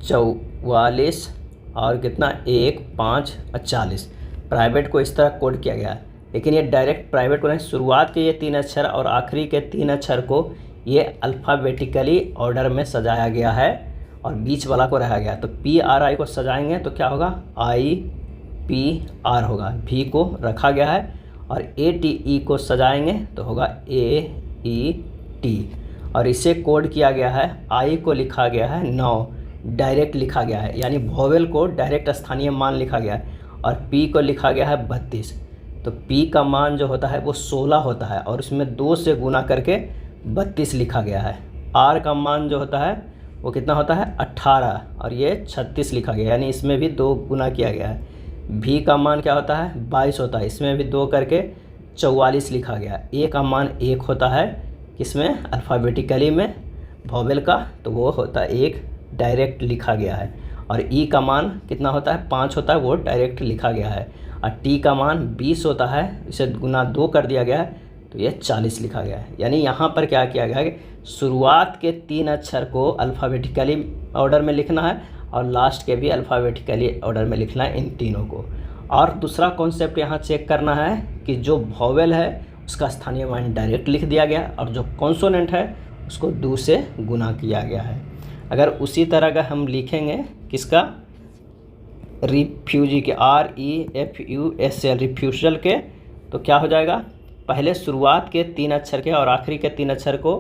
44 और कितना 1, 5 और 40। प्राइवेट को इस तरह कोड किया गया है, लेकिन ये डायरेक्ट प्राइवेट को नहीं, शुरुआत के ये 3 अक्षर और आखिरी के 3 अक्षर को ये अल्फ़ाबेटिकली ऑर्डर में सजाया गया है और बीच वाला को रहा गया। तो PRI को सजाएंगे तो क्या होगा, IPR होगा, V को रखा गया है, और ATE को सजाएंगे तो होगा AET, और इसे कोड किया गया है, I को लिखा गया है 9, डायरेक्ट लिखा गया है, यानी वोवेल को डायरेक्ट स्थानीय मान लिखा गया है, और P को लिखा गया है 32। तो P का मान जो होता है वो 16 होता है और उसमें 2 से गुना करके 32 लिखा गया है। R का मान जो होता है वो कितना होता है 18 और ये 36 लिखा गया, यानी इसमें भी 2 गुना किया गया है। V का मान क्या होता है 22 होता है, इसमें भी 2 करके 44 लिखा गया है। A का मान 1 होता है, किसमें, अल्फ़ाबेटिकली में वोवेल का, तो वो होता है 1, डायरेक्ट लिखा गया है। और E का मान कितना होता है 5 होता है, वो डायरेक्ट लिखा गया है। और T का मान 20 होता है, इसे गुना 2 कर दिया गया है, तो ये 40 लिखा गया है। यानी यहाँ पर क्या किया गया है कि शुरुआत के 3 अक्षर को अल्फ़ाबेटिकली ऑर्डर में लिखना है और लास्ट के भी अल्फ़ाबेटिकली ऑर्डर में लिखना है, इन तीनों को। और दूसरा कॉन्सेप्ट यहाँ चेक करना है कि जो वोवेल है उसका स्थानीय मान डायरेक्ट लिख दिया गया और जो कॉन्सोनेंट है उसको 2 से गुना किया गया है। अगर उसी तरह का हम लिखेंगे किसका, रिफ्यूजी के, REFUSL, रिफ्यूजल के, तो क्या हो जाएगा, पहले शुरुआत के 3 अक्षर के और आखिरी के 3 अक्षर को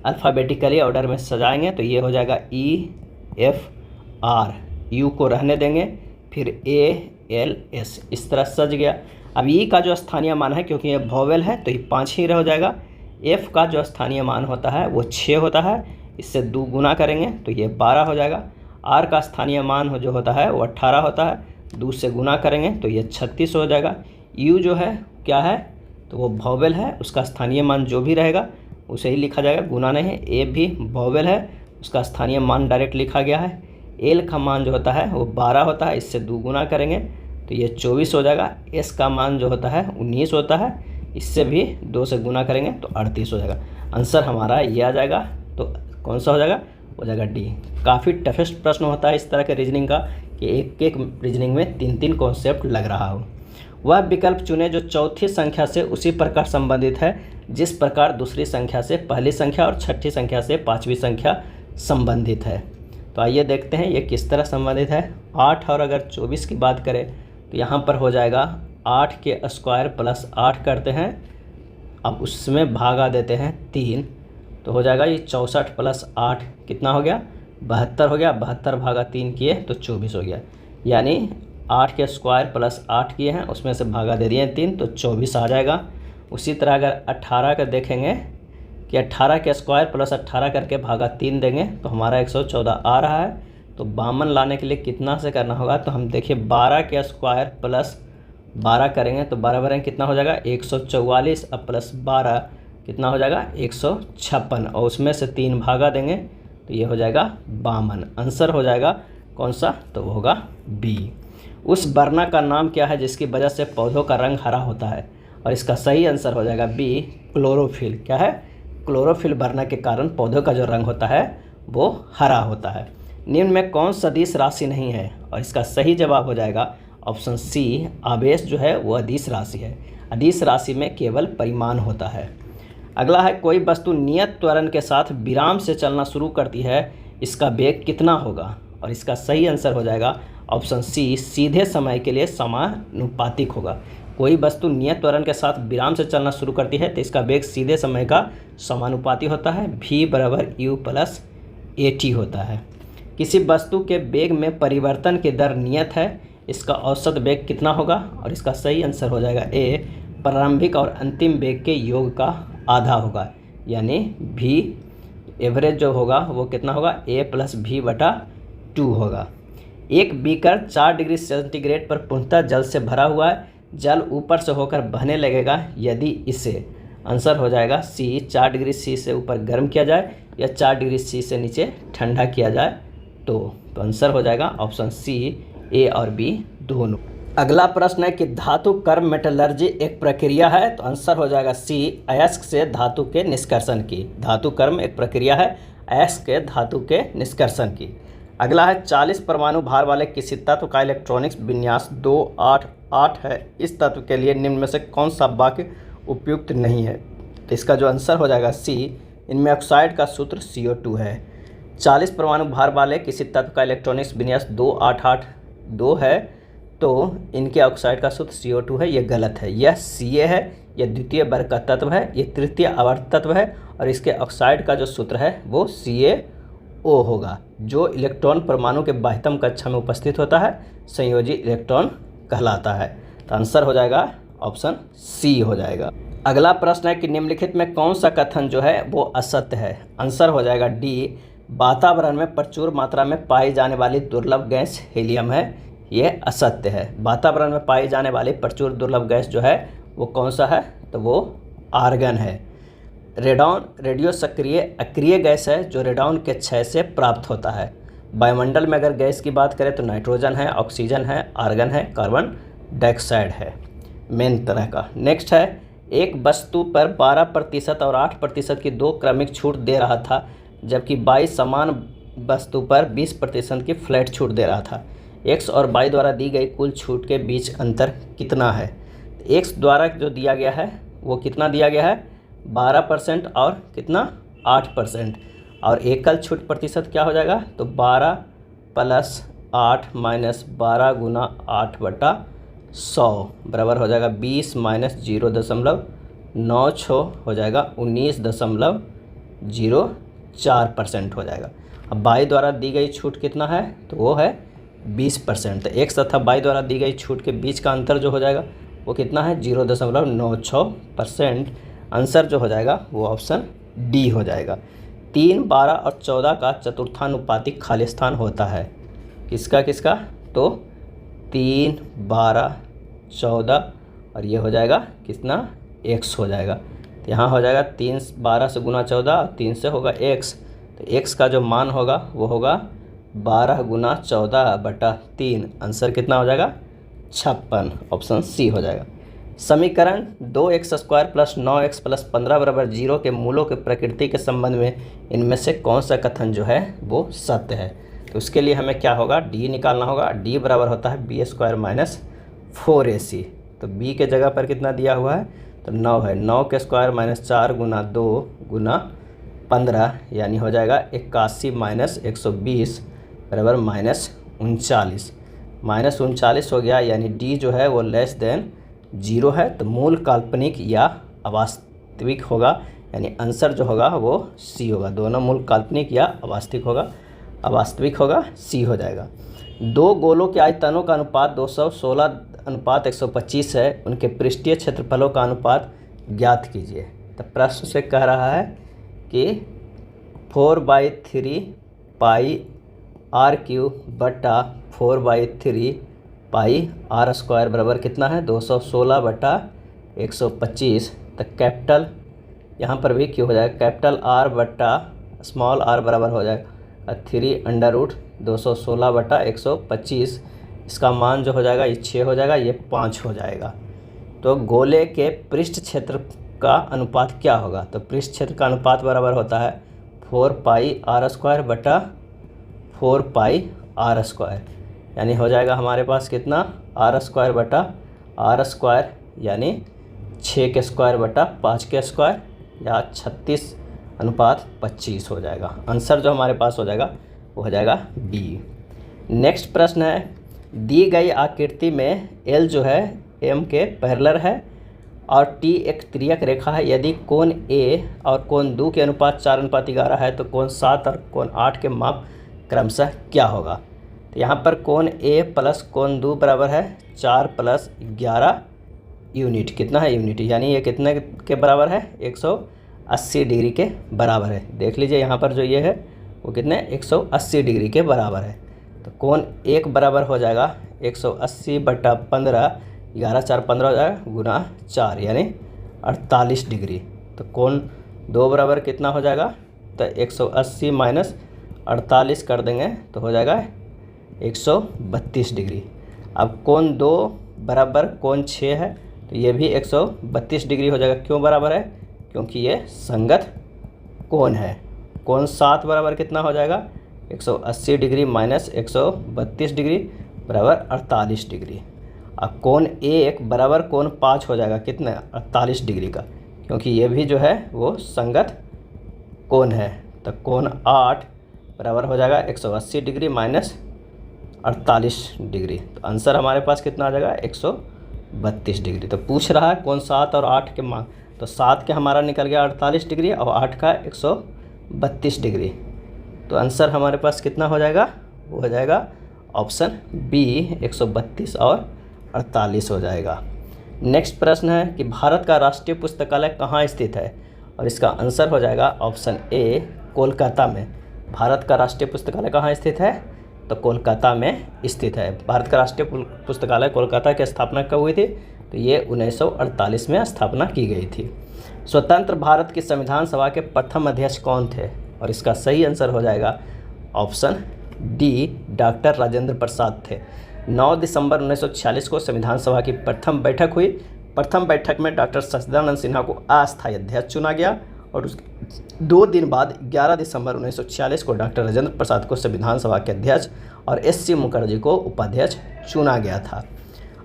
अल्फ़ाबेटिकली ऑर्डर में सजाएंगे, तो ये हो जाएगा EFR, U को रहने देंगे, फिर ALS, इस तरह सज गया। अब E का जो स्थानीय मान है, क्योंकि ये वोवेल है तो ये 5 ही रह जाएगा। F का जो स्थानीय मान होता है वो 6 होता है, इससे 2 गुना करेंगे तो ये 12 हो जाएगा। R का स्थानीय मान जो होता है वो 18 होता है, 2 से गुना करेंगे तो ये 36 हो जाएगा। U जो है क्या है, तो वो वॉवेल है, उसका स्थानीय मान जो भी रहेगा उसे ही लिखा जाएगा, गुना नहीं है। ए भी वॉवेल है, उसका स्थानीय मान डायरेक्ट लिखा गया है। एल का मान जो होता है वो 12 होता है, इससे 2 गुना करेंगे तो ये 24 हो जाएगा। एस का मान जो होता है 19 होता है, इससे भी 2 से गुना करेंगे तो 38 हो जाएगा। आंसर हमारा ये आ जाएगा। तो कौन सा हो जाएगा? हो जाएगा डी। काफ़ी टफेस्ट प्रश्न होता है इस तरह के रीजनिंग का कि एक एक रीजनिंग में 3-3 कॉन्सेप्ट लग रहा हो। वह विकल्प चुने जो चौथी संख्या से उसी प्रकार संबंधित है जिस प्रकार दूसरी संख्या से पहली संख्या और छठी संख्या से पांचवी संख्या संबंधित है। तो आइए देखते हैं ये किस तरह संबंधित है। 8 और अगर 24 की बात करें तो यहाँ पर हो जाएगा 8 के स्क्वायर प्लस 8 करते हैं, अब उसमें भागा देते हैं 3, तो हो जाएगा ये 64 प्लस 8 कितना हो गया? 72 हो गया। 72 भागा 3 किए तो 24 हो गया। यानी 8 के स्क्वायर प्लस 8 किए हैं, उसमें से भागा दे दिए 3 तो 24 आ जाएगा। उसी तरह अगर 18 का देखेंगे कि 18 के स्क्वायर प्लस 18 करके भागा 3 देंगे तो हमारा 114 आ रहा है। तो 52 लाने के लिए कितना से करना होगा? तो हम देखिए 12 के स्क्वायर प्लस 12 करेंगे तो 12 12 कितना हो जाएगा? 144, अब प्लस 12 कितना हो जाएगा? 156, और उसमें से 3 भागा देंगे तो ये हो जाएगा 52। आंसर हो जाएगा कौन सा? तो वो होगा बी। उस वर्ण का नाम क्या है जिसकी वजह से पौधों का रंग हरा होता है? और इसका सही आंसर हो जाएगा बी, क्लोरोफिल। क्या है? क्लोरोफिल वर्ण के कारण पौधों का जो रंग होता है वो हरा होता है। निम्न में कौन सदिश राशि नहीं है? और इसका सही जवाब हो जाएगा ऑप्शन सी, आवेश जो है वो अदिश राशि है। अदिश राशि में केवल परिमाण होता है। अगला है, कोई वस्तु नियत त्वरण के साथ विराम से चलना शुरू करती है, इसका वेग कितना होगा? और इसका सही आंसर हो जाएगा ऑप्शन सी, सीधे समय के लिए समानुपातिक होगा। कोई वस्तु नियत त्वरण के साथ विराम से चलना शुरू करती है तो इसका वेग सीधे समय का समानुपाती होता है, v बराबर u प्लस at होता है। किसी वस्तु के वेग में परिवर्तन की दर नियत है, इसका औसत वेग कितना होगा? और इसका सही आंसर हो जाएगा ए, प्रारंभिक और अंतिम वेग के योग का आधा होगा, यानी v एवरेज जो होगा वो कितना होगा? a प्लस v बटा 2 होगा। एक बीकर 4 डिग्री सेंटीग्रेड पर पूर्णतः जल से भरा हुआ है, जल ऊपर से होकर बहने लगेगा यदि इसे, आंसर हो जाएगा सी, 4 डिग्री सी से ऊपर गर्म किया जाए या 4 डिग्री सी से नीचे ठंडा किया जाए तो आंसर हो जाएगा ऑप्शन सी, ए और बी दोनों। अगला प्रश्न है कि धातु कर्म मेटलर्जी एक प्रक्रिया है, तो आंसर हो जाएगा सी, अयस्क से धातु के निष्कर्षण की। धातु कर्म एक प्रक्रिया है अयस्क के धातु के निष्कर्षण की। अगला है, 40 परमाणु भार वाले किसी तत्व का इलेक्ट्रॉनिक्स विन्यास 288 है, इस तत्व के लिए निम्न में से कौन सा वाक्य उपयुक्त नहीं है? तो इसका जो आंसर हो जाएगा सी, इनमें ऑक्साइड का सूत्र CO2 है। 40 परमाणु भार वाले किसी तत्व का इलेक्ट्रॉनिक्स विन्यास 2882 है, तो इनके ऑक्साइड का सूत्र CO2 है, ये गलत है। यह Ca है, यह द्वितीय वर्ग का तत्व है, ये तृतीय आवर्त तत्व है, और इसके ऑक्साइड का जो सूत्र है वो CaO होगा, जो इलेक्ट्रॉन परमाणु के बाह्यतम कक्षा में उपस्थित होता है, संयोजी इलेक्ट्रॉन कहलाता है। तो आंसर हो जाएगा ऑप्शन सी हो जाएगा। अगला प्रश्न है कि निम्नलिखित में कौन सा कथन जो है वो असत्य है? आंसर हो जाएगा डी, वातावरण में प्रचुर मात्रा में पाई जाने वाली दुर्लभ गैस हीलियम है, ये असत्य है। वातावरण में पाई जाने वाली प्रचुर दुर्लभ गैस जो है वो कौन सा है? तो वो आर्गन है। रेडॉन रेडियो सक्रिय अक्रिय गैस है जो रेडॉन के क्षय से प्राप्त होता है। वायुमंडल में अगर गैस की बात करें तो नाइट्रोजन है, ऑक्सीजन है, आर्गन है, कार्बन डाइऑक्साइड है मेन तरह का। नेक्स्ट है, एक वस्तु पर 12% और 8% की 2 क्रमिक छूट दे रहा था, जबकि बाई समान वस्तु पर 20% की फ्लैट छूट दे रहा था। एक्स और वाई द्वारा दी गई कुल छूट के बीच अंतर कितना है? एक्स द्वारा जो दिया गया है वो कितना दिया गया है? 12% और कितना? 8%। और एकल छूट प्रतिशत क्या हो जाएगा? तो 12 + 8 - 12 × 8/100 बराबर हो जाएगा 20 - 0.96 हो जाएगा 19.04% हो जाएगा। अब बाई द्वारा दी गई छूट कितना है? तो वो है 20%। तो एक्स तथा बाई द्वारा दी गई छूट के बीच का अंतर जो हो जाएगा वो कितना है? 0.96%। आंसर जो हो जाएगा वो ऑप्शन डी हो जाएगा। 3, 12 और 14 का चतुर्थानुपातिक खाली स्थान होता है। किसका किसका? तो 3, 12, 14 और ये हो जाएगा कितना? x हो जाएगा। तो यहाँ हो जाएगा 12 से गुना 14, 3 से होगा x, तो x का जो मान होगा वो होगा 12 गुना 14/3। आंसर कितना हो जाएगा? 56, ऑप्शन सी हो जाएगा। समीकरण 2x² + 9x + 15 = 0 के मूलों की प्रकृति के संबंध में इनमें से कौन सा कथन जो है वो सत्य है? तो उसके लिए हमें क्या होगा? d निकालना होगा। d बराबर होता है b² - 4ac। तो b के जगह पर कितना दिया हुआ है? तो 9 है। 9 के स्क्वायर -4 गुना 2 गुना 15 यानी हो जाएगा 81 - 120 बराबर -39। -39 हो गया, यानी d जो है वो लेस देन 0 है। तो मूल काल्पनिक या अवास्तविक होगा, यानी आंसर जो होगा वो सी होगा। दोनों मूल काल्पनिक या अवास्तविक होगा, सी हो जाएगा। दो गोलों के आयतनों का अनुपात 216:125 है, उनके पृष्ठीय क्षेत्रफलों का अनुपात ज्ञात कीजिए। तो प्रश्न से कह रहा है कि 4/3 पाई r³ बटा 4/3 पाई r² बराबर कितना है? 216/125। तो कैपिटल यहाँ पर भी क्यों हो जाएगा? कैपिटल R बटा स्मॉल r बराबर हो जाएगा 3√216/125। इसका मान जो हो जाएगा ये 6 हो जाएगा, ये 5 हो जाएगा। तो गोले के पृष्ठ क्षेत्र का अनुपात क्या होगा? तो पृष्ठ क्षेत्र का अनुपात बराबर होता है 4πr² बटा 4πr², यानी हो जाएगा हमारे पास कितना? r² बटा r² यानी 6 के स्क्वायर बटा 5 के स्क्वायर या 36:25 हो जाएगा। आंसर जो हमारे पास हो जाएगा वो हो जाएगा बी। नेक्स्ट प्रश्न है, दी गई आकृति में L जो है M के पैरेलल है और T एक तिर्यक रेखा है। यदि कोण A और कोण D के अनुपात 4:11 है तो कोण 7 और कोण 8 के माप क्रमशः क्या होगा? तो यहाँ पर कोण A प्लस कोण D बराबर है 4 + 11 यूनिट। कितना है? यूनिट, यानी ये कितने के बराबर है? 180 डिग्री के बराबर है। देख लीजिए यहाँ पर जो ये है वो कितने? 180 डिग्री के बराबर है। तो कोण 1 बराबर हो जाएगा 180/15, 11 4 15 हो जाएगा गुना 4 यानी 48 डिग्री। तो कोण 2 बराबर कितना हो जाएगा? तो 180 - 48 कर देंगे तो हो जाएगा 132 डिग्री। अब कोण 2 बराबर कोण 6 है, तो ये भी 132 डिग्री हो जाएगा। क्यों बराबर है? क्योंकि ये संगत कोण है। कोण 7 बराबर कितना हो जाएगा? 180 डिग्री माइनस 132 डिग्री बराबर 48 डिग्री। अब कोण 1 बराबर कोण 5 हो जाएगा कितना? 48 डिग्री का, क्योंकि ये भी जो है वो संगत कोण है। तो कोण 8 बराबर हो जाएगा 180 डिग्री माइनस 48 डिग्री। तो आंसर हमारे पास कितना आ जाएगा? 132 डिग्री। तो पूछ रहा है कोण 7 और 8 के मान, तो 7 के हमारा निकल गया 48 डिग्री और 8 का 132 डिग्री। तो आंसर हमारे पास कितना हो जाएगा? वो हो जाएगा ऑप्शन बी 132 और 48 हो जाएगा। नेक्स्ट प्रश्न है कि भारत का राष्ट्रीय पुस्तकालय कहाँ स्थित है? और इसका आंसर हो जाएगा ऑप्शन ए कोलकाता में। भारत का राष्ट्रीय पुस्तकालय कहाँ स्थित है? तो कोलकाता में स्थित है। भारत का राष्ट्रीय पुस्तकालय कोलकाता की स्थापना कब हुई थी? तो ये 1948 में स्थापना की गई थी। स्वतंत्र भारत की संविधान सभा के प्रथम अध्यक्ष कौन थे? और इसका सही आंसर हो जाएगा option D doctor Rajendra Prasad थे। 9 दिसंबर 1946 को संविधान सभा की प्रथम बैठक हुई। प्रथम बैठक में डॉक्टर सच्चिदानंद सिन्हा को अस्थायी अध्यक्ष चुना गया और उसके 2 दिन बाद 11 दिसंबर 1946 को डॉक्टर राजेंद्र प्रसाद को संविधान सभा के अध्यक्ष और एस.सी. मुखर्जी को उपाध्यक्ष चुना गया था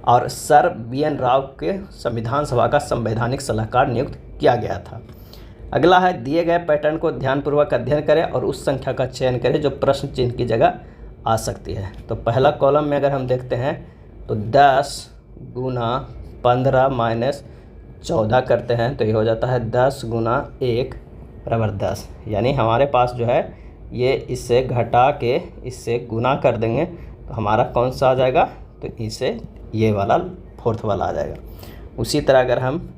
और सर बी.एन. राव के संविधान सभा का संवैधानिक सलाहकार नियुक्त किया गया था। अगला है, दिए गए पैटर्न को ध्यानपूर्वक अध्ययन करें और उस संख्या का चयन करें जो प्रश्न चिन्ह की जगह आ सकती है। तो पहला कॉलम में अगर हम देखते हैं तो 10 गुना 15 माइनस 14 करते हैं तो ये हो जाता है 10 गुना 1 बराबर 10। यानी हमारे पास जो है ये इससे घटा के इससे गुना कर देंगे तो हमारा कौन सा आ जाएगा? तो इसे ये वाला 4th वाला आ जाएगा। उसी तरह अगर हम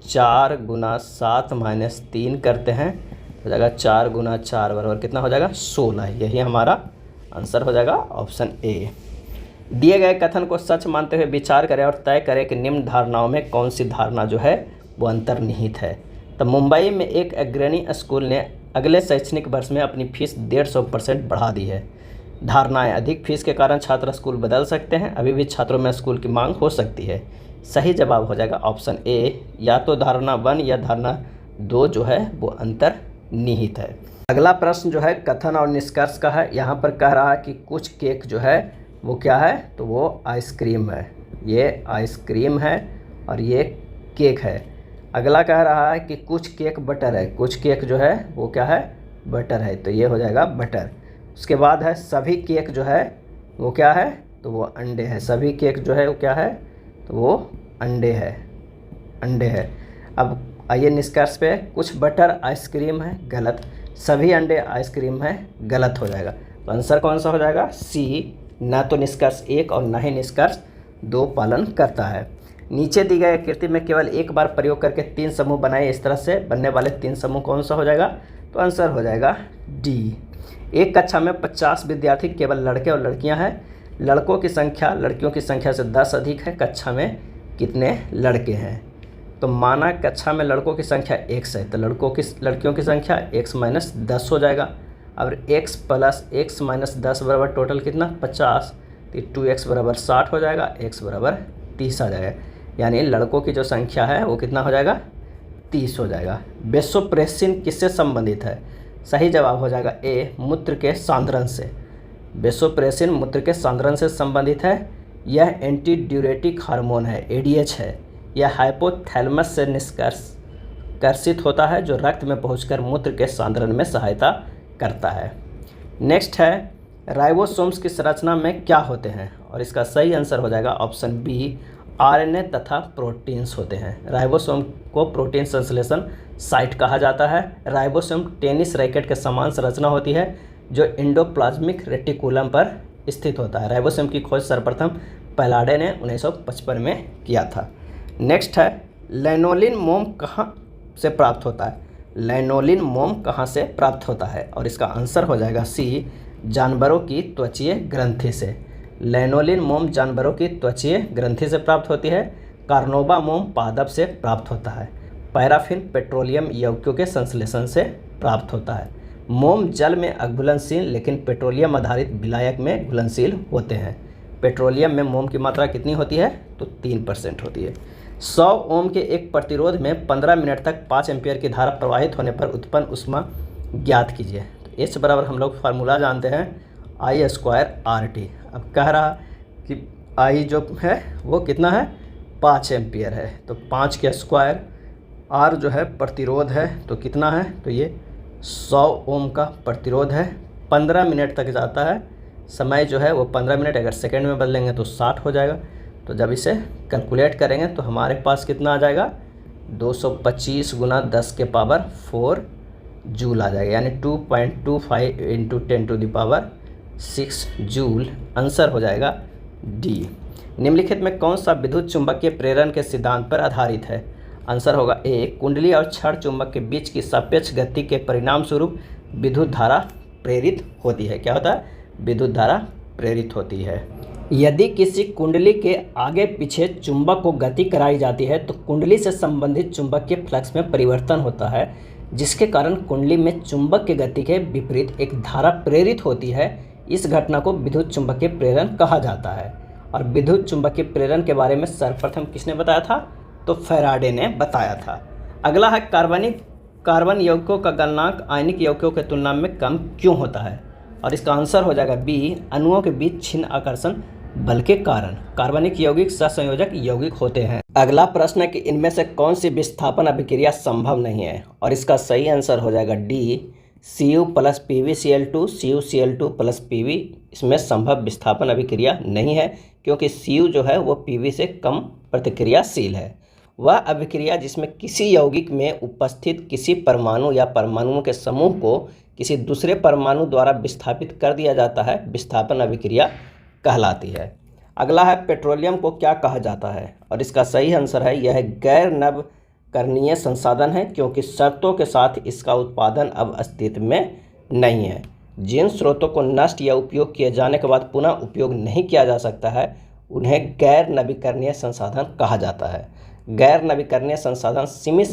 4 गुना 7 माइनस 3 करते हैं तो जाएगा 4 गुना 4 बराबर कितना हो जाएगा? 16। यही हमारा आंसर हो जाएगा ऑप्शन ए। दिए गए कथन को सच मानते हुए विचार करें और तय करें कि निम्न धारणाओं में कौन सी धारणा जो है वो अंतर्निहित है। तो मुंबई में एक अग्रणी स्कूल ने अगले शैक्षणिक वर्ष में अपनी फीस 150% बढ़ा दी है। धारणाएं: अधिक फीस के कारण छात्र स्कूल बदल सकते हैं, अभी भी छात्रों में स्कूल की मांग हो सकती है। सही जवाब हो जाएगा ऑप्शन ए, या तो धारणा 1 या धारणा 2 जो है वो अंतर्निहित है। अगला प्रश्न जो है कथन और निष्कर्ष का है। यहाँ पर कह रहा है कि कुछ केक जो है वो क्या है, तो वो आइसक्रीम है। ये आइसक्रीम है और ये केक है। अगला कह रहा है कि कुछ केक बटर है, कुछ केक जो है वो क्या है, बटर है, तो ये हो जाएगा बटर। उसके बाद है सभी केक जो है वो क्या है, तो वो अंडे है। सभी केक जो है वो क्या है, तो वो अंडे है, अंडे है। अब आइए निष्कर्ष पे, कुछ बटर आइसक्रीम है, गलत। सभी अंडे आइसक्रीम है, गलत हो जाएगा। तो आंसर कौन सा हो जाएगा, सी। ना तो निष्कर्ष 1 और ना ही निष्कर्ष 2 पालन करता है। नीचे दी गई आकृति में केवल एक बार प्रयोग करके 3 समूह बनाए, इस तरह से बनने वाले 3 समूह कौन सा हो जाएगा, तो आंसर हो जाएगा डी। एक कक्षा में 50 विद्यार्थी केवल लड़के और लड़कियां हैं। लड़कों की संख्या लड़कियों की संख्या से 10 अधिक है। कक्षा में कितने लड़के हैं, तो माना कक्षा में लड़कों की संख्या x है, तो लड़कियों की संख्या x - 10 हो जाएगा। और x + x - 10 बराबर टोटल कितना, 50, तो 2x बराबर 60 हो जाएगा, x बराबर 30 आ जाएगा। यानी लड़कों की जो संख्या है वो कितना हो जाएगा, 30 हो जाएगा। वेसोप्रेसिन किससे संबंधित है, सही जवाब हो जाएगा ए, मूत्र के सांद्रण से। वेसोप्रेसिन मूत्र के सांद्रण से संबंधित है। यह एंटी ड्यूरेटिक हार्मोन है, ADH है। यह हाइपोथैलेमस से निष्कर्षित होता है, जो रक्त में पहुंचकर मूत्र के सांद्रण में सहायता करता है। नेक्स्ट है राइबोसोम्स की संरचना में क्या होते हैं, और इसका सही आंसर हो जाएगा ऑप्शन बी, RNA तथा प्रोटीन्स होते हैं। राइबोसोम को प्रोटीन संश्लेषण साइट कहा जाता है। राइबोसोम टेनिस रैकेट के समान संरचना होती है, जो एंडोप्लाज्मिक रेटिकुलम पर स्थित होता है। राइबोसोम की खोज सर्वप्रथम पैलाडे ने 1955 में किया था। नेक्स्ट है लैनोलिन मोम कहाँ से प्राप्त होता है, लैनोलिन मोम कहाँ से प्राप्त होता है, और इसका आंसर हो जाएगा सी, जानवरों की त्वचीय ग्रंथि से। लैनोलिन मोम जानवरों की त्वचीय ग्रंथि से प्राप्त होती है। कार्नोबा मोम पादप से प्राप्त होता है। पैराफिन पेट्रोलियम यौगिकों के संश्लेषण से प्राप्त होता है। मोम जल में अघुलनशील लेकिन पेट्रोलियम आधारित विलायक में घुलनशील होते हैं। पेट्रोलियम में मोम की मात्रा कितनी होती है, तो 3% होती है। 100 ओम के एक प्रतिरोध में 15 मिनट तक 5 एम्पियर की धारा प्रवाहित होने पर उत्पन्न ऊष्मा ज्ञात कीजिए। तो H बराबर हम लोग फार्मूला जानते हैं I²RT। अब कह रहा कि I जो है वो कितना है, 5 एम्पियर है, तो 5 के स्क्वायर, R जो है प्रतिरोध है, तो कितना है, तो ये 100 ओम का प्रतिरोध है। 15 मिनट तक जाता है, समय जो है वो 15 मिनट, अगर सेकेंड में बदलेंगे तो 60 हो जाएगा। तो जब इसे कैलकुलेट करेंगे तो हमारे पास कितना आ जाएगा, 225 × 10⁴ जूल आ जाएगा, यानी 2.25 × 10⁶ जूल। आंसर हो जाएगा डी। निम्नलिखित में कौन सा विद्युत चुंबकीय प्रेरण के सिद्धांत पर आधारित है, आंसर होगा ए, कुंडली और क्षण चुंबक के बीच की सापेक्ष गति के परिणाम स्वरूप विद्युत धारा प्रेरित होती है। क्या होता है, विद्युत धारा प्रेरित होती है। यदि किसी कुंडली के आगे पीछे चुंबक को गति कराई जाती है तो कुंडली से संबंधित चुंबकीय फ्लक्स में परिवर्तन होता है, जिसके कारण कुंडली में चुंबक की गति के विपरीत एक धारा प्रेरित होती है। इस घटना को विद्युत चुंबकीय प्रेरण कहा जाता है। और विद्युत चुंबकीय प्रेरण के बारे में सर्वप्रथम किसने बताया था, तो फैराडे ने बताया था। अगला है कार्बन यौगिकों का गलनांक आयनिक यौगिकों की तुलना में कम क्यों होता है, और इसका आंसर हो जाएगा बी, अणुओं के बीच छिन्न आकर्षण बल के कारण। कार्बनिक यौगिक सहसंयोजक यौगिक होते हैं। अगला प्रश्न है कि इनमें से कौन सी विस्थापन अभिक्रिया संभव नहीं है, और इसका सही आंसर हो जाएगा D, Cu + PbCl2 CuCl2 + Pb। इसमें संभव विस्थापन अभिक्रिया नहीं है, क्योंकि Cu जो है वो Pb से कम प्रतिक्रियाशील है। वह अभिक्रिया जिसमें किसी यौगिक में उपस्थित किसी परमाणु या परमाणुओं के समूह को किसी दूसरे परमाणु द्वारा विस्थापित कर दिया जाता है, विस्थापन अभिक्रिया कहलाती है। अगला है पेट्रोलियम को क्या कहा जाता है, और इसका सही आंसर है यह गैर नवीकरणीय संसाधन है, क्योंकि शर्तों के साथ इसका उत्पादन अब अस्तित्व में नहीं है। जिन स्रोतों को नष्ट या उपयोग किए जाने के बाद पुनः उपयोग नहीं किया जा सकता है, उन्हें गैर नवीकरणीय संसाधन कहा जाता है। गैर नवीकरणीय संसाधन सीमित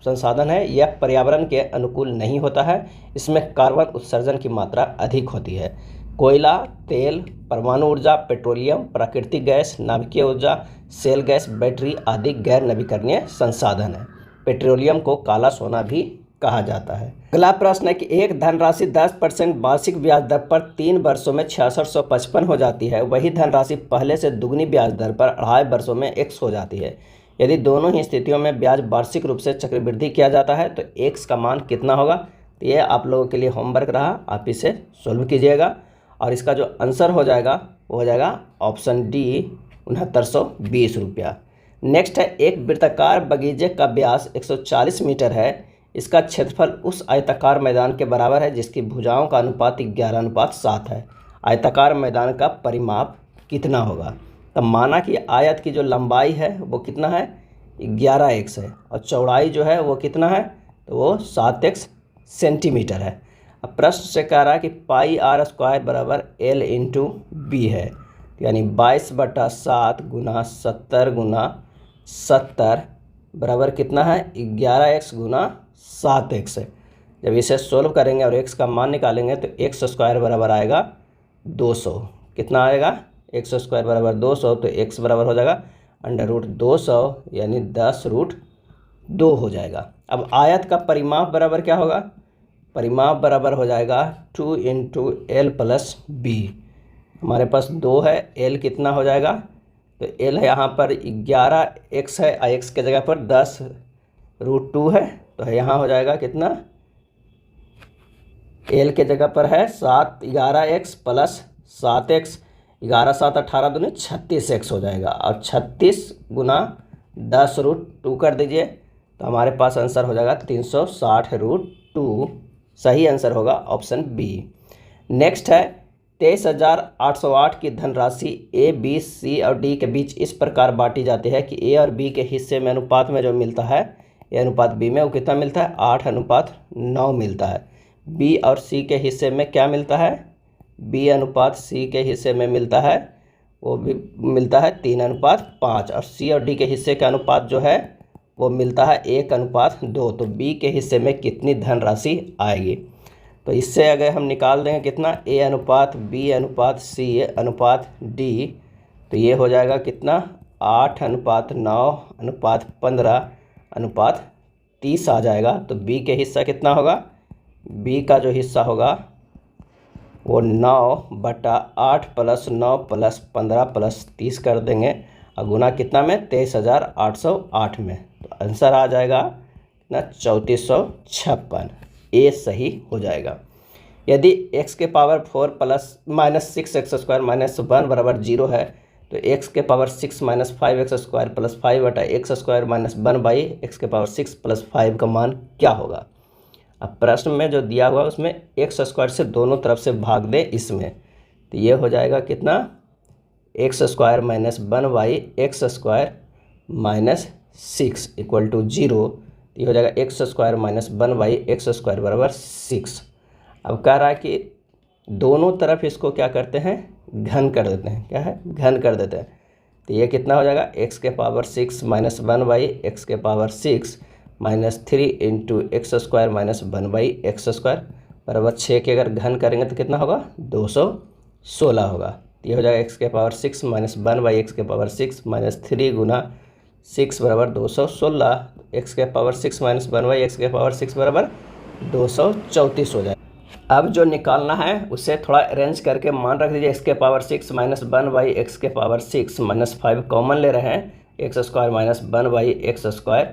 संसाधन है, यह पर्यावरण के अनुकूल नहीं होता है, इसमें कार्बन उत्सर्जन की मात्रा अधिक होती है। कोयला, तेल, परमाणु ऊर्जा, पेट्रोलियम, प्राकृतिक गैस, नाभिकीय ऊर्जा, सेल गैस, बैटरी आदि गैर नवीकरणीय संसाधन है। पेट्रोलियम को काला सोना भी कहा जाता है। अगला प्रश्न है कि एक धनराशि 10% वार्षिक ब्याज दर पर 3 वर्षों में 6655 हो जाती है, वही धनराशि पहले से दुगनी ब्याज दर पर 2.5 वर्षों में x हो जाती है। यदि दोनों ही स्थितियों में ब्याज वार्षिक रूप से चक्रवृद्धि किया जाता है तो x का मान कितना होगा। तो ये आप लोगों के लिए होमवर्क रहा, आप इसे सोल्व कीजिएगा और इसका जो आंसर हो जाएगा वो हो जाएगा ऑप्शन डी 6920 रुपया। नेक्स्ट है, एक वृत्ताकार बगीचे का व्यास 140 मीटर है, इसका क्षेत्रफल उस आयताकार मैदान के बराबर है जिसकी भुजाओं का अनुपात 11:7 है। आयताकार मैदान का परिमाप कितना होगा। तब माना कि आयत की जो लंबाई है वो कितना है 11x है और चौड़ाई जो है वो कितना है तो वो 7x सेंटीमीटर है। अब प्रश्न से कह रहा है कि πr² बराबर l इंटू बी है, यानी 22/7 गुना 70 गुना 70 बराबर कितना है 11x गुना 7x है। जब इसे सोल्व करेंगे और x का मान निकालेंगे तो x² बराबर आएगा 200। कितना आएगा x² बराबर 200, तो x बराबर हो जाएगा √200 यानी 10√2 हो जाएगा। अब आयत का परिमाप बराबर क्या होगा, परिमाप बराबर हो जाएगा 2 इंटू एल प्लस बी। हमारे पास 2 है, l कितना हो जाएगा तो l है यहाँ पर 11x है, x के जगह पर 10√2 है, तो यहाँ हो जाएगा कितना l के जगह पर है 11x प्लस 7x, 11 7 18 दूनी 36x हो जाएगा और 36 गुना 10√2 कर दीजिए तो हमारे पास आंसर हो जाएगा 360√2। सही आंसर होगा ऑप्शन बी। नेक्स्ट है 23,808 की धनराशि ए, बी, सी और डी के बीच इस प्रकार बांटी जाती है कि ए और बी के हिस्से में अनुपात में जो मिलता है ए अनुपात बी में वो कितना मिलता है 8:9 मिलता है। बी और सी के हिस्से में क्या मिलता है, बी अनुपात सी के हिस्से में मिलता है वो भी मिलता है 3:5 और सी और डी के हिस्से का अनुपात जो है वो मिलता है 1:2। तो बी के हिस्से में कितनी धनराशि आएगी। तो इससे अगर हम निकाल देंगे कितना ए अनुपात बी अनुपात सी अनुपात डी, तो ये हो जाएगा कितना 8:9:15:30 आ जाएगा। तो बी के हिस्सा कितना होगा, बी का जो हिस्सा होगा वो 9/8 + 9 + 15 + 30 कर देंगे और गुना कितना में 23,808 में, तो आंसर आ जाएगा ना 3456। ए सही हो जाएगा। यदि x के पावर 4 ± 6x² - 1 बराबर 0 है तो x के पावर 6 - 5x² + 5/x² - 1/x के पावर 6 + 5 का मान क्या होगा। अब प्रश्न में जो दिया हुआ है उसमें x² से दोनों तरफ से भाग दे इसमें, तो ये हो जाएगा कितना x² - 1/x² - 6 = 0। ये हो जाएगा x² - 1/x² बराबर 6। अब कह रहा है कि दोनों तरफ इसको क्या करते हैं घन कर देते हैं, क्या है घन कर देते हैं। तो ये कितना हो जाएगा x के पावर 6 - 1/x के पावर 6 -3 × x² - 1/x² बराबर 6 के अगर घन करेंगे तो कितना होगा 216 होगा। तो ये हो जाएगा x के पावर 6 - 1/x के पावर 6 -3 × 6 बराबर 216। x के पावर 6 - 1/x के पावर 6 बराबर 234 हो जाए। अब जो निकालना है उसे थोड़ा अरेंज करके मान रख दीजिए। x के पावर 6 - 1/x के पावर 6 -5 कॉमन ले रहे हैं, x² - 1/x²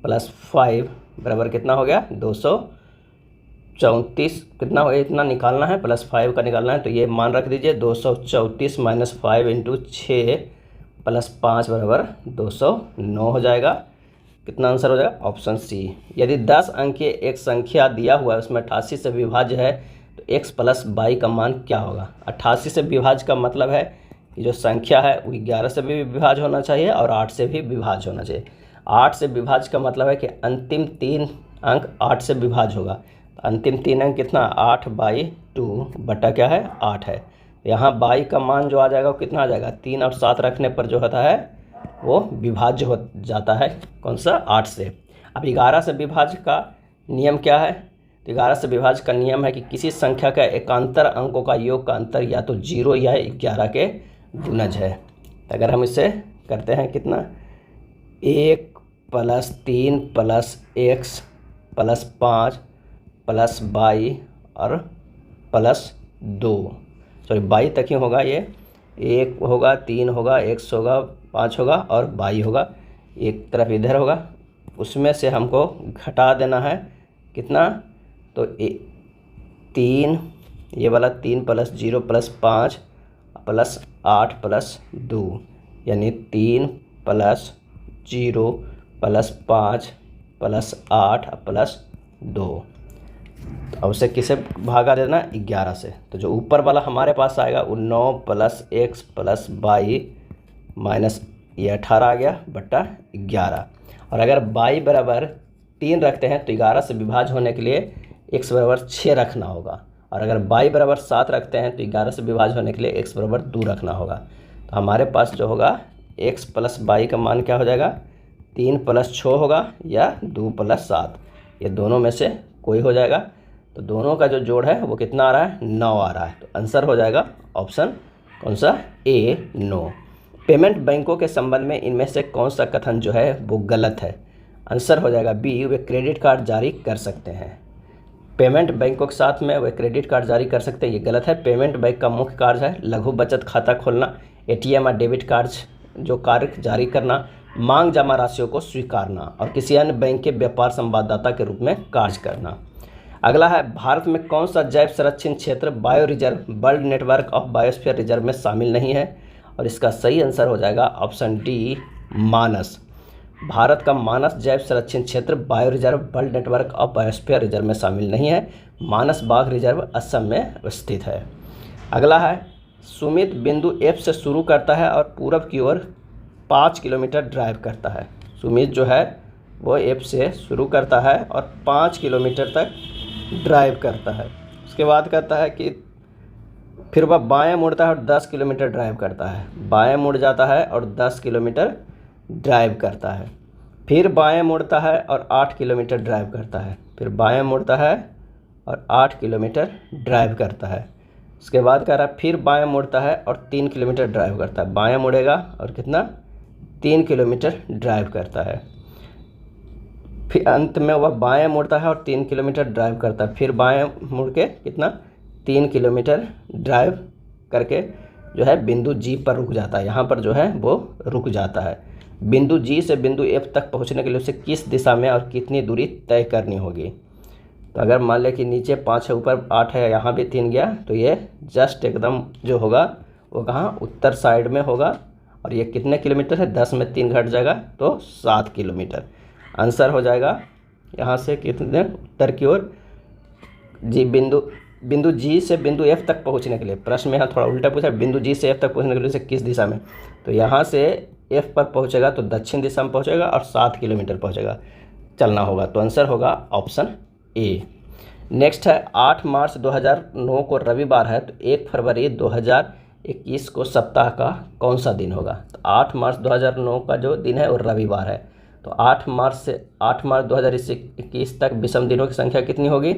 + 5 बराबर कितना हो गया 234। कितना हो गया इतना निकालना है +5 का निकालना है, तो ये मान रख दीजिए 234 - 5 × 6 + 5 बराबर 209 हो जाएगा। कितना आंसर हो जाएगा ऑप्शन सी। यदि 10 अंकीय एक संख्या दिया हुआ है उसमें 88 से विभाज्य है तो x + y का मान क्या होगा। 88 से विभाज्य का मतलब है कि जो संख्या है वो 11 से भी विभाज्य होना चाहिए और 8 से भी विभाज्य होना चाहिए। 8 से विभाज्य का मतलब है कि अंतिम 3 अंक 8 से विभाज्य होगा। तो अंतिम 3 अंक कितना 8/2 बटा क्या है 8 है। यहाँ y का मान जो आ जाएगा वो कितना आ जाएगा 3 और 7 रखने पर जो होता है वो विभाज्य हो जाता है कौन सा 8 से। अब 11 से विभाज्य का नियम क्या है? तो 11 से विभाज्य का नियम है कि किसी संख्या का एकांतर अंकों का योग का अंतर या तो 0 या 11 के गुणज है। तो अगर हम इसे करते हैं कितना 1 + 3 + x + 5 + y और +2, सॉरी 22 तक ही होगा, ये 1 होगा 3 होगा x होगा 5 होगा और y होगा, एक तरफ इधर होगा, उसमें से हमको घटा देना है कितना, तो 3 ये वाला 3 + 0 + 5 + 8 + 2 यानी 3 + 0 + 5 + 8 + 2। अब उसे किसे भागा देना 11 से, तो जो ऊपर वाला हमारे पास आएगा वो 9 + x + y माइनस ये 18 आ गया बटा 11। और अगर y बराबर 3 रखते हैं तो 11 से विभाज्य होने के लिए x बराबर 6 रखना होगा, और अगर y बराबर 7 रखते हैं तो 11 से विभाज्य होने के लिए x बराबर 2 रखना होगा। तो हमारे पास जो होगा x + y का मान क्या हो जाएगा 3 + 6 होगा या 2 + 7, ये दोनों में से कोई हो जाएगा। तो दोनों का जो जोड़ है वो कितना आ रहा है 9 आ रहा है। तो आंसर हो जाएगा ऑप्शन कौन सा A 9। पेमेंट बैंकों के संबंध में इनमें से कौन सा कथन जो है वो गलत है? आंसर हो जाएगा B, वे क्रेडिट कार्ड जारी कर सकते हैं। पेमेंट बैंकों के साथ में वे क्रेडिट कार्ड जारी कर सकते हैं, ये गलत है। पेमेंट बैंक का मुख्य कार्य है लघु बचत खाता खोलना, ATM और डेबिट कार्ड जो कार्य जारी करना, मांग जमा राशियों को स्वीकारना और किसी अन्य बैंक के व्यापार संवाददाता के रूप में कार्य करना। अगला है भारत में कौन सा जैव संरक्षण क्षेत्र bio reserve world network of biosphere reserve में शामिल नहीं है? और इसका सही आंसर हो जाएगा ऑप्शन डी मानस। भारत का मानस जैव संरक्षण क्षेत्र bio reserve world network of biosphere reserve में शामिल नहीं है। मानस बाघ रिजर्व असम में स्थित है। अगला है सुमित बिंदु F से शुरू करता है और पूरब की ओर 5 किलोमीटर ड्राइव करता है। सुमित जो है वो F से शुरू करता है और 5 किलोमीटर तक ड्राइव करता है। उसके बाद कहता है कि फिर वह बाएं मुड़ता है और 10 किलोमीटर ड्राइव करता है। बाएं मुड़ जाता है और 10 किलोमीटर ड्राइव करता है। फिर बाएं मुड़ता है और 8 किलोमीटर ड्राइव करता है। फिर बाएं मुड़ता है और 8 किलोमीटर ड्राइव करता है। उसके बाद कह रहा है फिर बाएं मुड़ता है और 3 किलोमीटर ड्राइव करता है। बाएं मुड़ेगा और कितना 3 किलोमीटर ड्राइव करता है। फिर अंत में वह बाएं मुड़ता है और 3 किलोमीटर ड्राइव करता है। फिर बाएं मुड़ के कितना 3 किलोमीटर ड्राइव करके जो है बिंदु G पर रुक जाता है। यहाँ पर जो है वो रुक जाता है। बिंदु G से बिंदु F तक पहुँचने के लिए उसे किस दिशा में और कितनी दूरी तय करनी होगी? तो अगर मान लें कि नीचे 5 है ऊपर 8 है, यहाँ भी 3 गया, तो ये जस्ट एकदम जो होगा वो कहाँ उत्तर साइड में होगा। और ये कितने किलोमीटर है 10 में 3 घट जाएगा तो 7 किलोमीटर। आंसर हो जाएगा यहाँ से कितने उत्तर की ओर जी बिंदु G से बिंदु F तक पहुँचने के लिए। प्रश्न में यहाँ थोड़ा उल्टा पूछा, बिंदु G से F तक पहुँचने के लिए किस दिशा में? तो यहाँ से F पर पहुँचेगा तो दक्षिण दिशा में पहुँचेगा और 7 किलोमीटर पहुँचेगा चलना होगा। तो आंसर होगा ऑप्शन ए। नेक्स्ट है 8 मार्च 2009 को रविवार है, तो 1 फरवरी 2021 को सप्ताह का कौन सा दिन होगा? तो 8 मार्च 2009 का जो दिन है वो रविवार है। तो 8 मार्च से 8 मार्च 2021 तक विषम दिनों की संख्या कितनी होगी?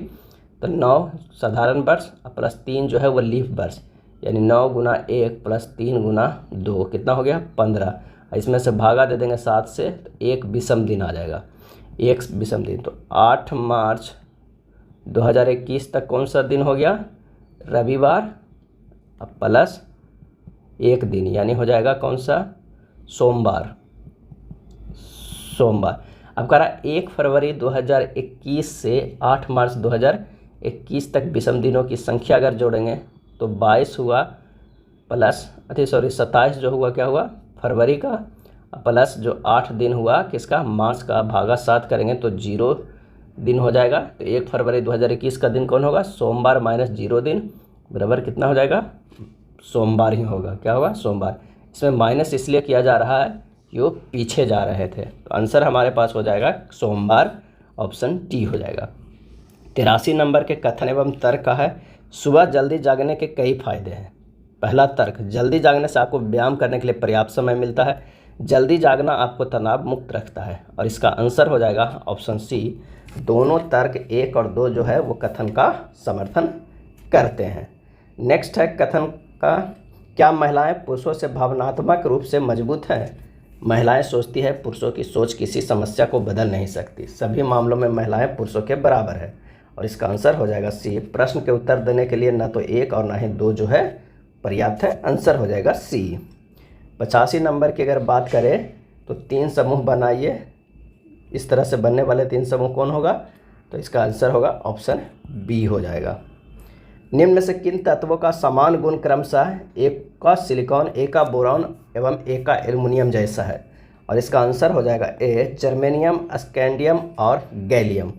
तो 9 साधारण वर्ष प्लस 3 जो है वो लीप वर्ष, यानी 9 गुना 1 प्लस 3 गुना 2 कितना हो गया 15। इसमें से भागा दे देंगे 7 से, तो 1 विषम दिन आ जाएगा, 1 विषम दिन। तो 8 मार्च 2021 तक कौन सा दिन हो गया? रविवार प्लस 1 दिन, यानी हो जाएगा कौन सा? सोमवार। अब कह रहा 1 फरवरी 2021 से 8 मार्च 2021 तक विषम दिनों की संख्या अगर जोड़ेंगे तो 22 हुआ प्लस 27 जो हुआ क्या हुआ फरवरी का, प्लस जो 8 दिन हुआ किसका मार्च का, भागा 7 करेंगे तो 0 दिन हो जाएगा। तो 1 फरवरी 2021 का दिन कौन होगा? सोमवार माइनस 0 दिन बराबर कितना हो जाएगा? सोमवार ही होगा। क्या होगा? सोमवार। इसमें माइनस इसलिए किया जा रहा है कि वो पीछे जा रहे थे। तो आंसर हमारे पास हो जाएगा सोमवार, ऑप्शन टी हो जाएगा। 83 नंबर के कथन एवं तर्क का है सुबह जल्दी जागने के कई फायदे हैं। पहला तर्क, जल्दी जागने से आपको व्यायाम करने के लिए पर्याप्त समय मिलता है। जल्दी जागना आपको तनाव मुक्त रखता है। और इसका आंसर हो जाएगा ऑप्शन सी, दोनों तर्क 1 और 2 जो है वो कथन का समर्थन करते हैं। नेक्स्ट है कथन का, क्या महिलाएं पुरुषों से भावनात्मक रूप से मजबूत हैं? महिलाएं सोचती है पुरुषों की सोच किसी समस्या को बदल नहीं सकती, सभी मामलों में महिलाएं पुरुषों के बराबर है। और इसका आंसर हो जाएगा सी। प्रश्न के उत्तर देने के लिए ना तो 1 और ना ही 2 जो है पर्याप्त है, आंसर हो जाएगा सी। 85 नंबर की अगर बात करें तो 3 समूह बनाइए, इस तरह से बनने वाले 3 समूह कौन होगा? तो इसका आंसर होगा ऑप्शन बी हो जाएगा। निम्न में से किन तत्वों का समान गुण क्रमशः एक का सिलिकॉन, एक का बोरॉन एवं एक का एल्युमिनियम जैसा है? और इसका आंसर हो जाएगा ए, जर्मेनियम, स्कैंडियम और गैलियम।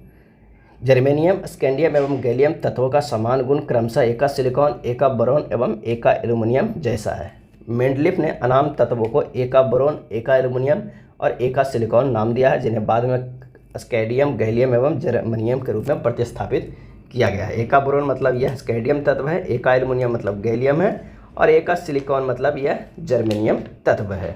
जर्मेनियम, स्कैंडियम एवं गैलियम तत्वों का समान गुण क्रमशः एक का सिलिकॉन, एक का बोरॉन एवं एक का एल्युमिनियम जैसा है। मेंडलीफ ने अनाम तत्वों को एक का बोरॉन, एक का एल्युमिनियम और एक का सिलिकॉन नाम दिया है, जिन्हें बाद में स्कैंडियम, गैलियम एवं जर्मेनियम के रूप में प्रतिस्थापित किया गया है। एक का बोरॉन मतलब यह स्कैंडियम तत्व है, एक का एल्युमिनियम मतलब गैलियम है और एक का सिलिकॉन मतलब यह जर्मेनियम तत्व है।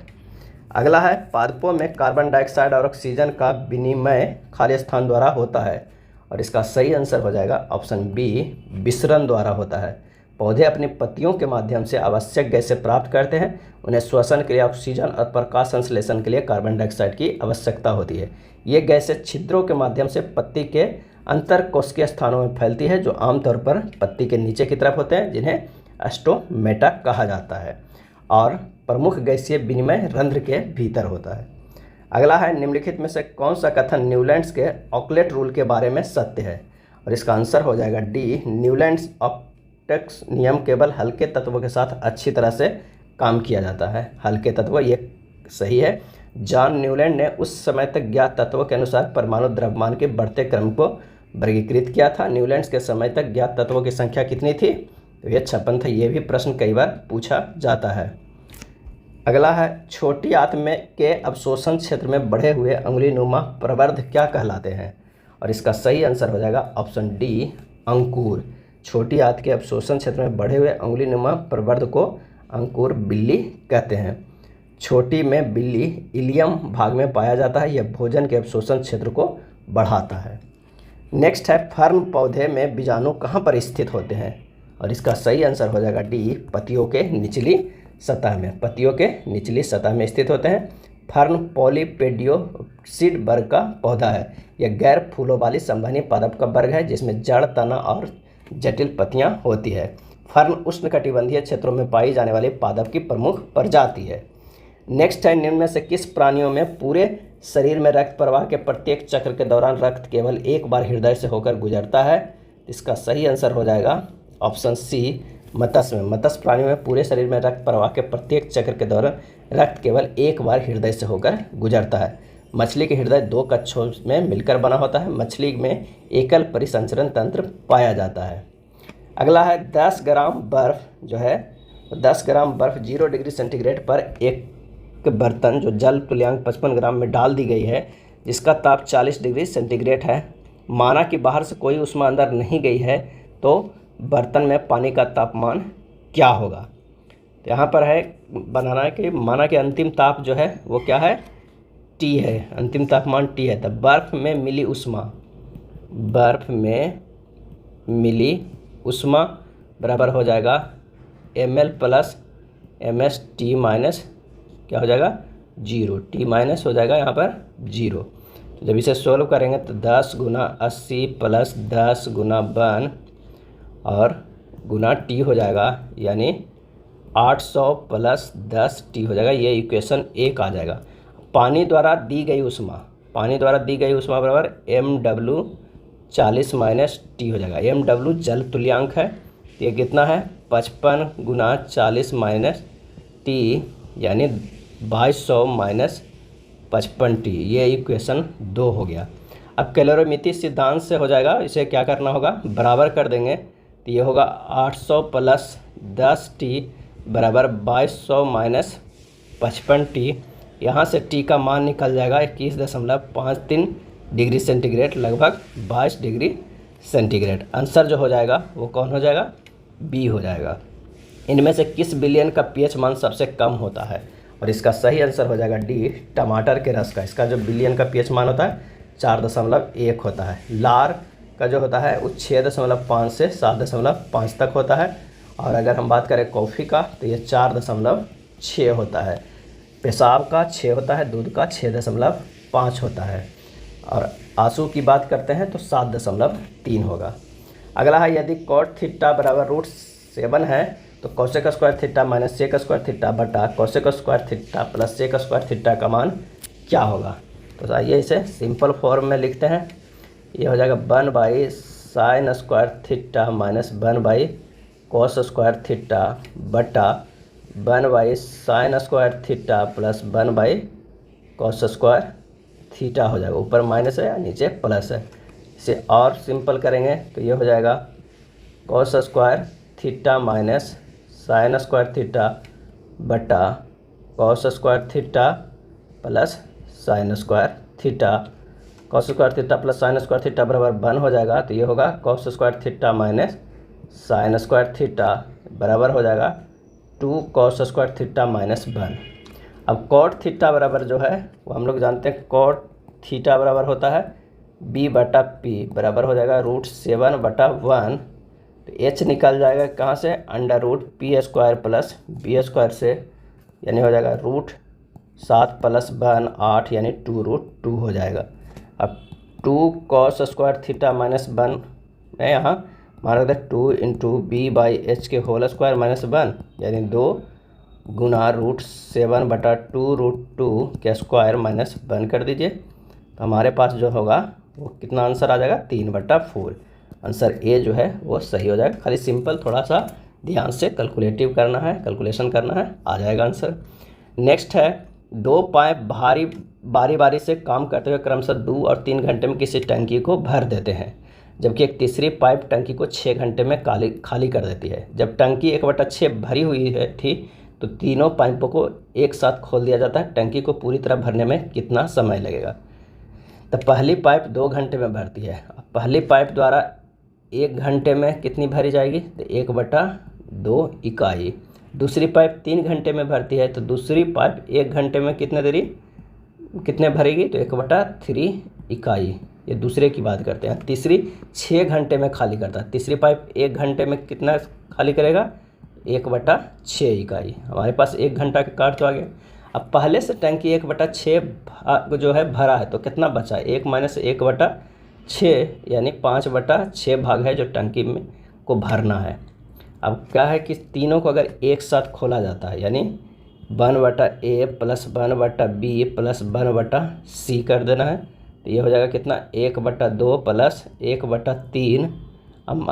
अगला है, पादपों में कार्बन डाइऑक्साइड और ऑक्सीजन का विनिमय खाली स्थान द्वारा होता है। और इसका सही आंसर हो जाएगा ऑप्शन बी, विसरण द्वारा होता है। पौधे अपनी पत्तियों के माध्यम से आवश्यक गैसें प्राप्त करते हैं, उन्हें श्वसन के लिए ऑक्सीजन और प्रकाश संश्लेषण के लिए कार्बन डाइऑक्साइड की आवश्यकता होती है। ये गैसें छिद्रों के माध्यम से पत्ती के अंतरकोशिकीय स्थानों में फैलती है, जो आमतौर पर पत्ती के नीचे की तरफ होते हैं, जिन्हें स्टोमेटा कहा जाता है। और प्रमुख गैसीय विनिमय रंध्र के भीतर होता है। अगला है, निम्नलिखित में से कौन सा कथन न्यूलैंड्स के ऑकलेट रूल के बारे में सत्य है? और इसका आंसर हो जाएगा डी, न्यूलैंड्स ऑप्टिक्स नियम केवल हल्के तत्वों के साथ अच्छी तरह से काम किया जाता है। हल्के तत्व, ये सही है। जॉन न्यूलैंड ने उस समय तक ज्ञात तत्वों के अनुसार परमाणु द्रव्यमान के बढ़ते क्रम को वर्गीकृत किया था। न्यूलैंड्स के समय तक ज्ञात तत्वों की संख्या कितनी थी? तो ये 56 था। ये भी प्रश्न कई बार पूछा जाता है। अगला है, छोटी आंत में के अवशोषण क्षेत्र में बढ़े हुए अंगुलीनुमा प्रवर्ध क्या कहलाते हैं? और इसका सही आंसर हो जाएगा ऑप्शन डी, अंकुर। छोटी आंत के अवशोषण क्षेत्र में बढ़े हुए अंगुलीनुमा प्रवर्ध को अंकुर बिल्ली कहते हैं। छोटी में बिल्ली इलियम भाग में पाया जाता है। यह भोजन के अवशोषण क्षेत्र को बढ़ाता है। नेक्स्ट है, फर्न पौधे में बीजाणु कहाँ पर स्थित होते हैं? और इसका सही आंसर हो जाएगा डी, पत्तियों के निचली सतह में। पत्तियों के निचली सतह में स्थित होते हैं। फर्न पॉलीपेडियोसिड वर्ग का पौधा है। यह गैर फूलों वाली संवहनी पादप का वर्ग है, जिसमें जड़, तना और जटिल पत्तियां होती है। फर्न उष्णकटिबंधीय क्षेत्रों में पाई जाने वाली पादप की प्रमुख प्रजाति है। नेक्स्ट है, निम्न में से किस प्राणियों में पूरे शरीर में रक्त प्रवाह के प्रत्येक चक्र के दौरान रक्त केवल एक बार हृदय से होकर गुजरता है? इसका सही आंसर हो जाएगा ऑप्शन सी, मत्स्य में। मत्स्य प्राणियों में पूरे शरीर में रक्त प्रवाह के प्रत्येक चक्र के दौरान रक्त केवल एक बार हृदय से होकर गुजरता है। मछली के हृदय 2 कक्षों में मिलकर बना होता है। मछली में एकल परिसंचरण तंत्र पाया जाता है। अगला है, 10 ग्राम बर्फ जो है, 10 ग्राम बर्फ 0 डिग्री सेंटीग्रेड पर एक बर्तन जो जल तुल्यांक 55 ग्राम में डाल दी गई है, जिसका ताप 40 डिग्री सेंटीग्रेड है। माना कि बाहर से कोई ऊष्मा अंदर नहीं गई है, तो बर्तन में पानी का तापमान क्या होगा? तो यहाँ पर है बनाना है कि माना कि अंतिम ताप जो है वो क्या है? टी है। अंतिम तापमान टी है। तब बर्फ़ में मिली ऊष्मा, बर्फ़ में मिली ऊष्मा बराबर हो जाएगा ml plus ms t minus क्या हो जाएगा? 0। टी माइनस हो जाएगा यहाँ पर 0। तो जब इसे सोल्व करेंगे तो 10 गुना 80 प्लस 10 गुना 1 और गुना टी हो जाएगा, यानी 800 प्लस 10 टी हो जाएगा। ये इक्वेशन 1 आ जाएगा। पानी द्वारा दी गई ऊष्मा, पानी द्वारा दी गई ऊष्मा बराबर mw 40 माइनस टी हो जाएगा। mw जल तुल्यांक है, तो ये कितना है? 55 गुना 40 माइनस टी, यानी 2200 माइनस 55 टी। ये इक्वेशन 2 हो गया। अब कैलोरीमिति सिद्धांत से हो जाएगा, इसे क्या करना होगा? बराबर कर देंगे, तो ये होगा 800 प्लस 10 टी बराबर 2200 माइनस 55 टी। यहाँ से टी का मान निकल जाएगा 21.53 डिग्री सेंटीग्रेड, लगभग 22 डिग्री सेंटीग्रेड। आंसर जो हो जाएगा वो कौन हो जाएगा? बी हो जाएगा। इनमें से किस बिलियन का पीएच मान सबसे कम होता है? और इसका सही आंसर हो जाएगा डी, टमाटर के रस का। इसका जो बिलियन का पीएच मान होता है 4.1 होता है। लार का जो होता है वो 6.5 से 7.5 तक होता है। और अगर हम बात करें कॉफ़ी का तो ये 4.6 होता है। पेशाब का 6 होता है, दूध का 6.5 होता है। और आंसू की बात करते हैं तो 7.3 होगा। अगला है यदि cot थीटा बराबर √7 है तो cosec square theta minus sec square theta बटा cosec square theta plus sec square theta का मान क्या होगा। तो आइए इसे सिंपल फॉर्म में लिखते हैं। ये हो जाएगा 1/sin square theta minus 1/cos square theta बटा 1/sin square theta plus 1/cos square theta हो जाएगा। ऊपर माइनस है, नीचे प्लस है। इसे और सिंपल करेंगे तो ये हो जाएगा cos square theta minus sin square theta बटा cos square theta plus sin square theta. cos square theta plus sin square theta बराबर 1 हो जाएगा। तो ये होगा cos square theta minus sin square theta बराबर हो जाएगा 2 cos स्क्वायर थीटा माइनस 1। अब cot थीटा बराबर जो है वो हम लोग जानते हैं, cot थीटा बराबर होता है b/p बराबर हो जाएगा √7/1। तो h निकल जाएगा कहाँ से, √p² प्लस b² से, यानी हो जाएगा √7 + 1 8 यानी 2√2 हो जाएगा। अब 2 cos स्क्वायर थीटा माइनस 1 में यहाँ मान रखते हैं 2 × b/h के होल स्क्वायर माइनस 1 यानी 2 गुना √7/2√2 के स्क्वायर माइनस 1 कर दीजिए। तो हमारे पास जो होगा वो कितना आंसर आ जाएगा, 3/4। आंसर ए जो है वो सही हो जाएगा। खाली सिंपल थोड़ा सा ध्यान से कैलकुलेटिव करना है, कैलकुलेशन करना है, आ जाएगा आंसर। नेक्स्ट है 2 पाइप बारी बारी से काम करते हुए क्रमशः 2 और 3 घंटे में किसी टंकी को भर देते हैं, जबकि एक तीसरी पाइप टंकी को 6 घंटे में खाली कर देती है। जब टंकी 1/6 भरी हुई थी तो तीनों पाइपों को एक साथ खोल दिया जाता है। टंकी को पूरी तरह भरने में कितना समय लगेगा। तो पहली पाइप 2 घंटे में भरती है। पहली पाइप द्वारा 1 घंटे में कितनी भरी जाएगी, तो 1/2 इकाई। दूसरी पाइप 3 घंटे में भरती है तो दूसरी पाइप 1 घंटे में कितने भरेगी, तो 1/3 इकाई। ये दूसरे की बात करते हैं। तीसरी 6 घंटे में खाली करता है। तीसरी पाइप 1 घंटे में कितना खाली करेगा, 1/6 इकाई। हमारे पास 1 घंटा का काट तो आ गया। अब पहले से टंकी 1/6 जो है भरा है तो कितना बचा, 1 - 1/6 यानी 5/6 भाग है जो टंकी में को भरना है। अब क्या है कि तीनों को अगर एक साथ खोला जाता है यानी 1/a plus 1/b plus 1/c कर देना है। तो ये हो जाएगा कितना, 1/2 प्लस 1/3,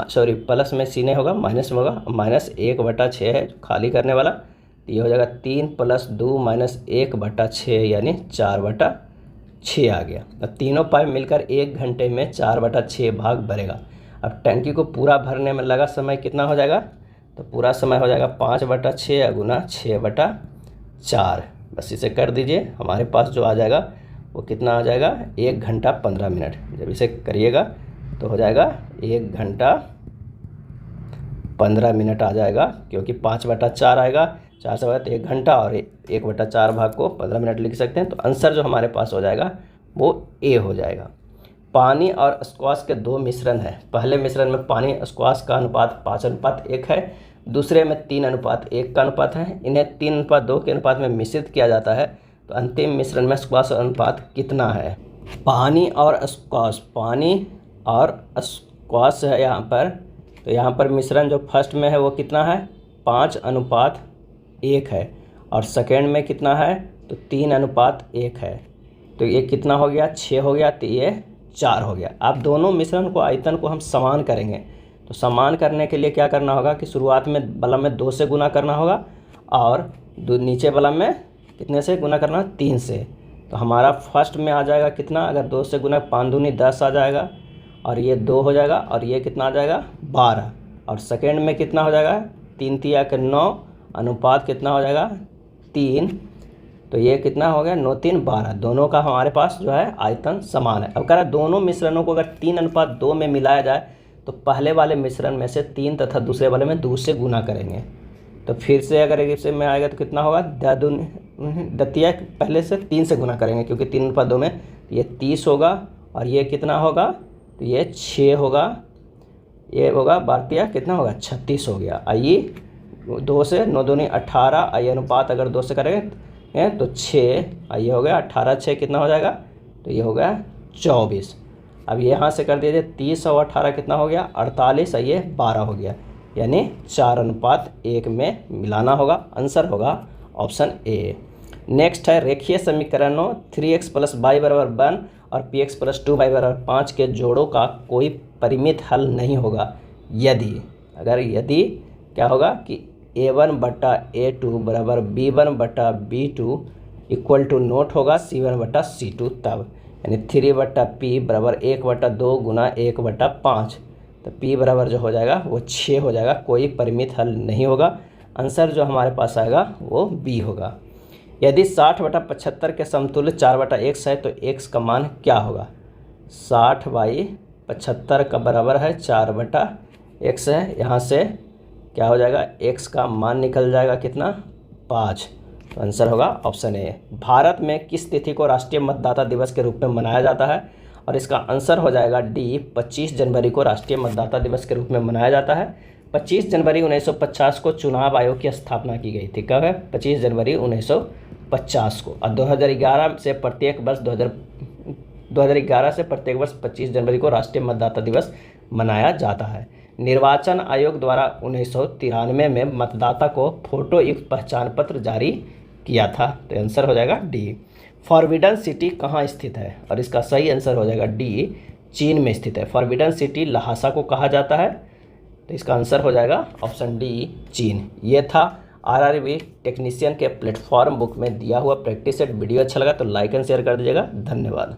सॉरी प्लस में सी नहीं होगा, माइनस में होगा, माइनस 1/6 है खाली करने वाला। तो ये हो जाएगा 3 + 2 - 1/6 यानी 4/6 आ गया। अब तीनों पाइप मिलकर 1 घंटे में 4/6 भाग भरेगा। अब टंकी को पूरा भरने में लगा समय कितना हो जाएगा, तो पूरा समय हो जाएगा 5/6 गुना 6/4। बस इसे कर दीजिए, हमारे पास जो आ जाएगा वो कितना आ जाएगा, 1 घंटा 15 मिनट। जब इसे करिएगा तो हो जाएगा 1 घंटा 15 मिनट आ जाएगा, क्योंकि 5/4 आएगा, 4 से बाद 1 घंटा और 1/4 भाग को 15 मिनट लिख सकते हैं। तो आंसर जो हमारे पास हो जाएगा वो ए हो जाएगा। पानी और स्क्वाश के 2 मिश्रण है। पहले मिश्रण में पानी स्क्वाश का अनुपात 5:1 है, दूसरे में 3:1 का अनुपात है। इन्हें 3:2 के अनुपात में मिश्रित किया जाता है तो अंतिम मिश्रण में स्क्वाश अनुपात कितना है। पानी और स्क्वाश है यहाँ पर। तो यहाँ पर मिश्रण जो फर्स्ट में है वो कितना है, 5:1 है, और सेकेंड में कितना है, तो 3:1 है। तो ये कितना हो गया, 6 हो गया, तो ये 4 हो गया। अब दोनों मिश्रण को आयतन को हम समान करेंगे। तो समान करने के लिए क्या करना होगा कि शुरुआत में बलम में 2 से गुना करना होगा और नीचे बलम में कितने से गुना करना, 3 से। तो हमारा फर्स्ट में आ जाएगा कितना, अगर 2 से गुना 5 दूनी 10 आ जाएगा, और ये 2 हो जाएगा, और ये कितना आ जाएगा 12। और सेकेंड में कितना हो जाएगा, 3 × 3 = 9, अनुपात कितना हो जाएगा 3। तो ये कितना हो गया, 9 × 3 = 12। दोनों का हमारे पास जो है आयतन समान है। अब कह रहा है दोनों मिश्रणों को अगर 3:2 में मिलाया जाए तो पहले वाले मिश्रण में से 3 तथा दूसरे वाले में 2 से गुना करेंगे। तो फिर से अगर इसे में आएगा तो कितना होगा, द्वितीय पहले से 3 से गुना करेंगे क्योंकि 3/2 में ये 30 होगा और ये कितना होगा, तो ये 6 होगा, ये होगा भारतीय कितना होगा 36 हो गया। आइए 2 से 9 दूनी 18, आइए अनुपात अगर 2 से करेंगे तो 6, आइए हो गया 18 6 कितना हो जाएगा, तो ये हो गया 24। अब यहाँ से कर दीजिए 30 और 18 कितना हो गया 48, आइए 12 हो गया, यानी 4:1 में मिलाना होगा। आंसर होगा ऑप्शन ए। नेक्स्ट है रेखीय समीकरणों 3x + y = 1 और px + 2y = 5 के जोड़ों का कोई परिमित हल नहीं होगा यदि, अगर यदि क्या होगा कि a1/a2 = b1/b2 = नोट होगा c1/c2 तब, यानी 3/p = 1/2 × 1/5, तो p बराबर जो हो जाएगा वो 6 हो जाएगा, कोई परिमित हल नहीं होगा। आंसर जो हमारे पास आएगा वो बी होगा। यदि 60/75 के समतुल्य 4/x है तो x का मान क्या होगा। 60/75 का बराबर है 4/x है, यहाँ से क्या हो जाएगा x का मान निकल जाएगा कितना 5, तो आंसर होगा ऑप्शन ए। भारत में किस तिथि को राष्ट्रीय मतदाता दिवस के रूप में मनाया जाता है, और इसका आंसर हो जाएगा डी 25 जनवरी को राष्ट्रीय मतदाता दिवस के रूप में मनाया जाता है। 25 जनवरी 1950 को चुनाव आयोग की स्थापना की गई थी। कब है 25 जनवरी 1950 को, और 2011 से प्रत्येक वर्ष 2011 से प्रत्येक वर्ष 25 जनवरी को राष्ट्रीय मतदाता दिवस मनाया जाता है। निर्वाचन आयोग द्वारा 1993 में मतदाता को फोटो युक्त पहचान पत्र जारी किया था, तो आंसर हो जाएगा डी। फॉरबिडन सिटी कहाँ स्थित है, और इसका सही आंसर हो जाएगा डी, चीन में स्थित है। फॉरबिडन सिटी लहासा को कहा जाता है, तो इसका आंसर हो जाएगा ऑप्शन डी, चीन। ये था आरआरबी टेक्नीशियन के प्लेटफॉर्म बुक में दिया हुआ प्रैक्टिस सेट। वीडियो अच्छा लगा तो लाइक एंड शेयर कर दीजिएगा। धन्यवाद।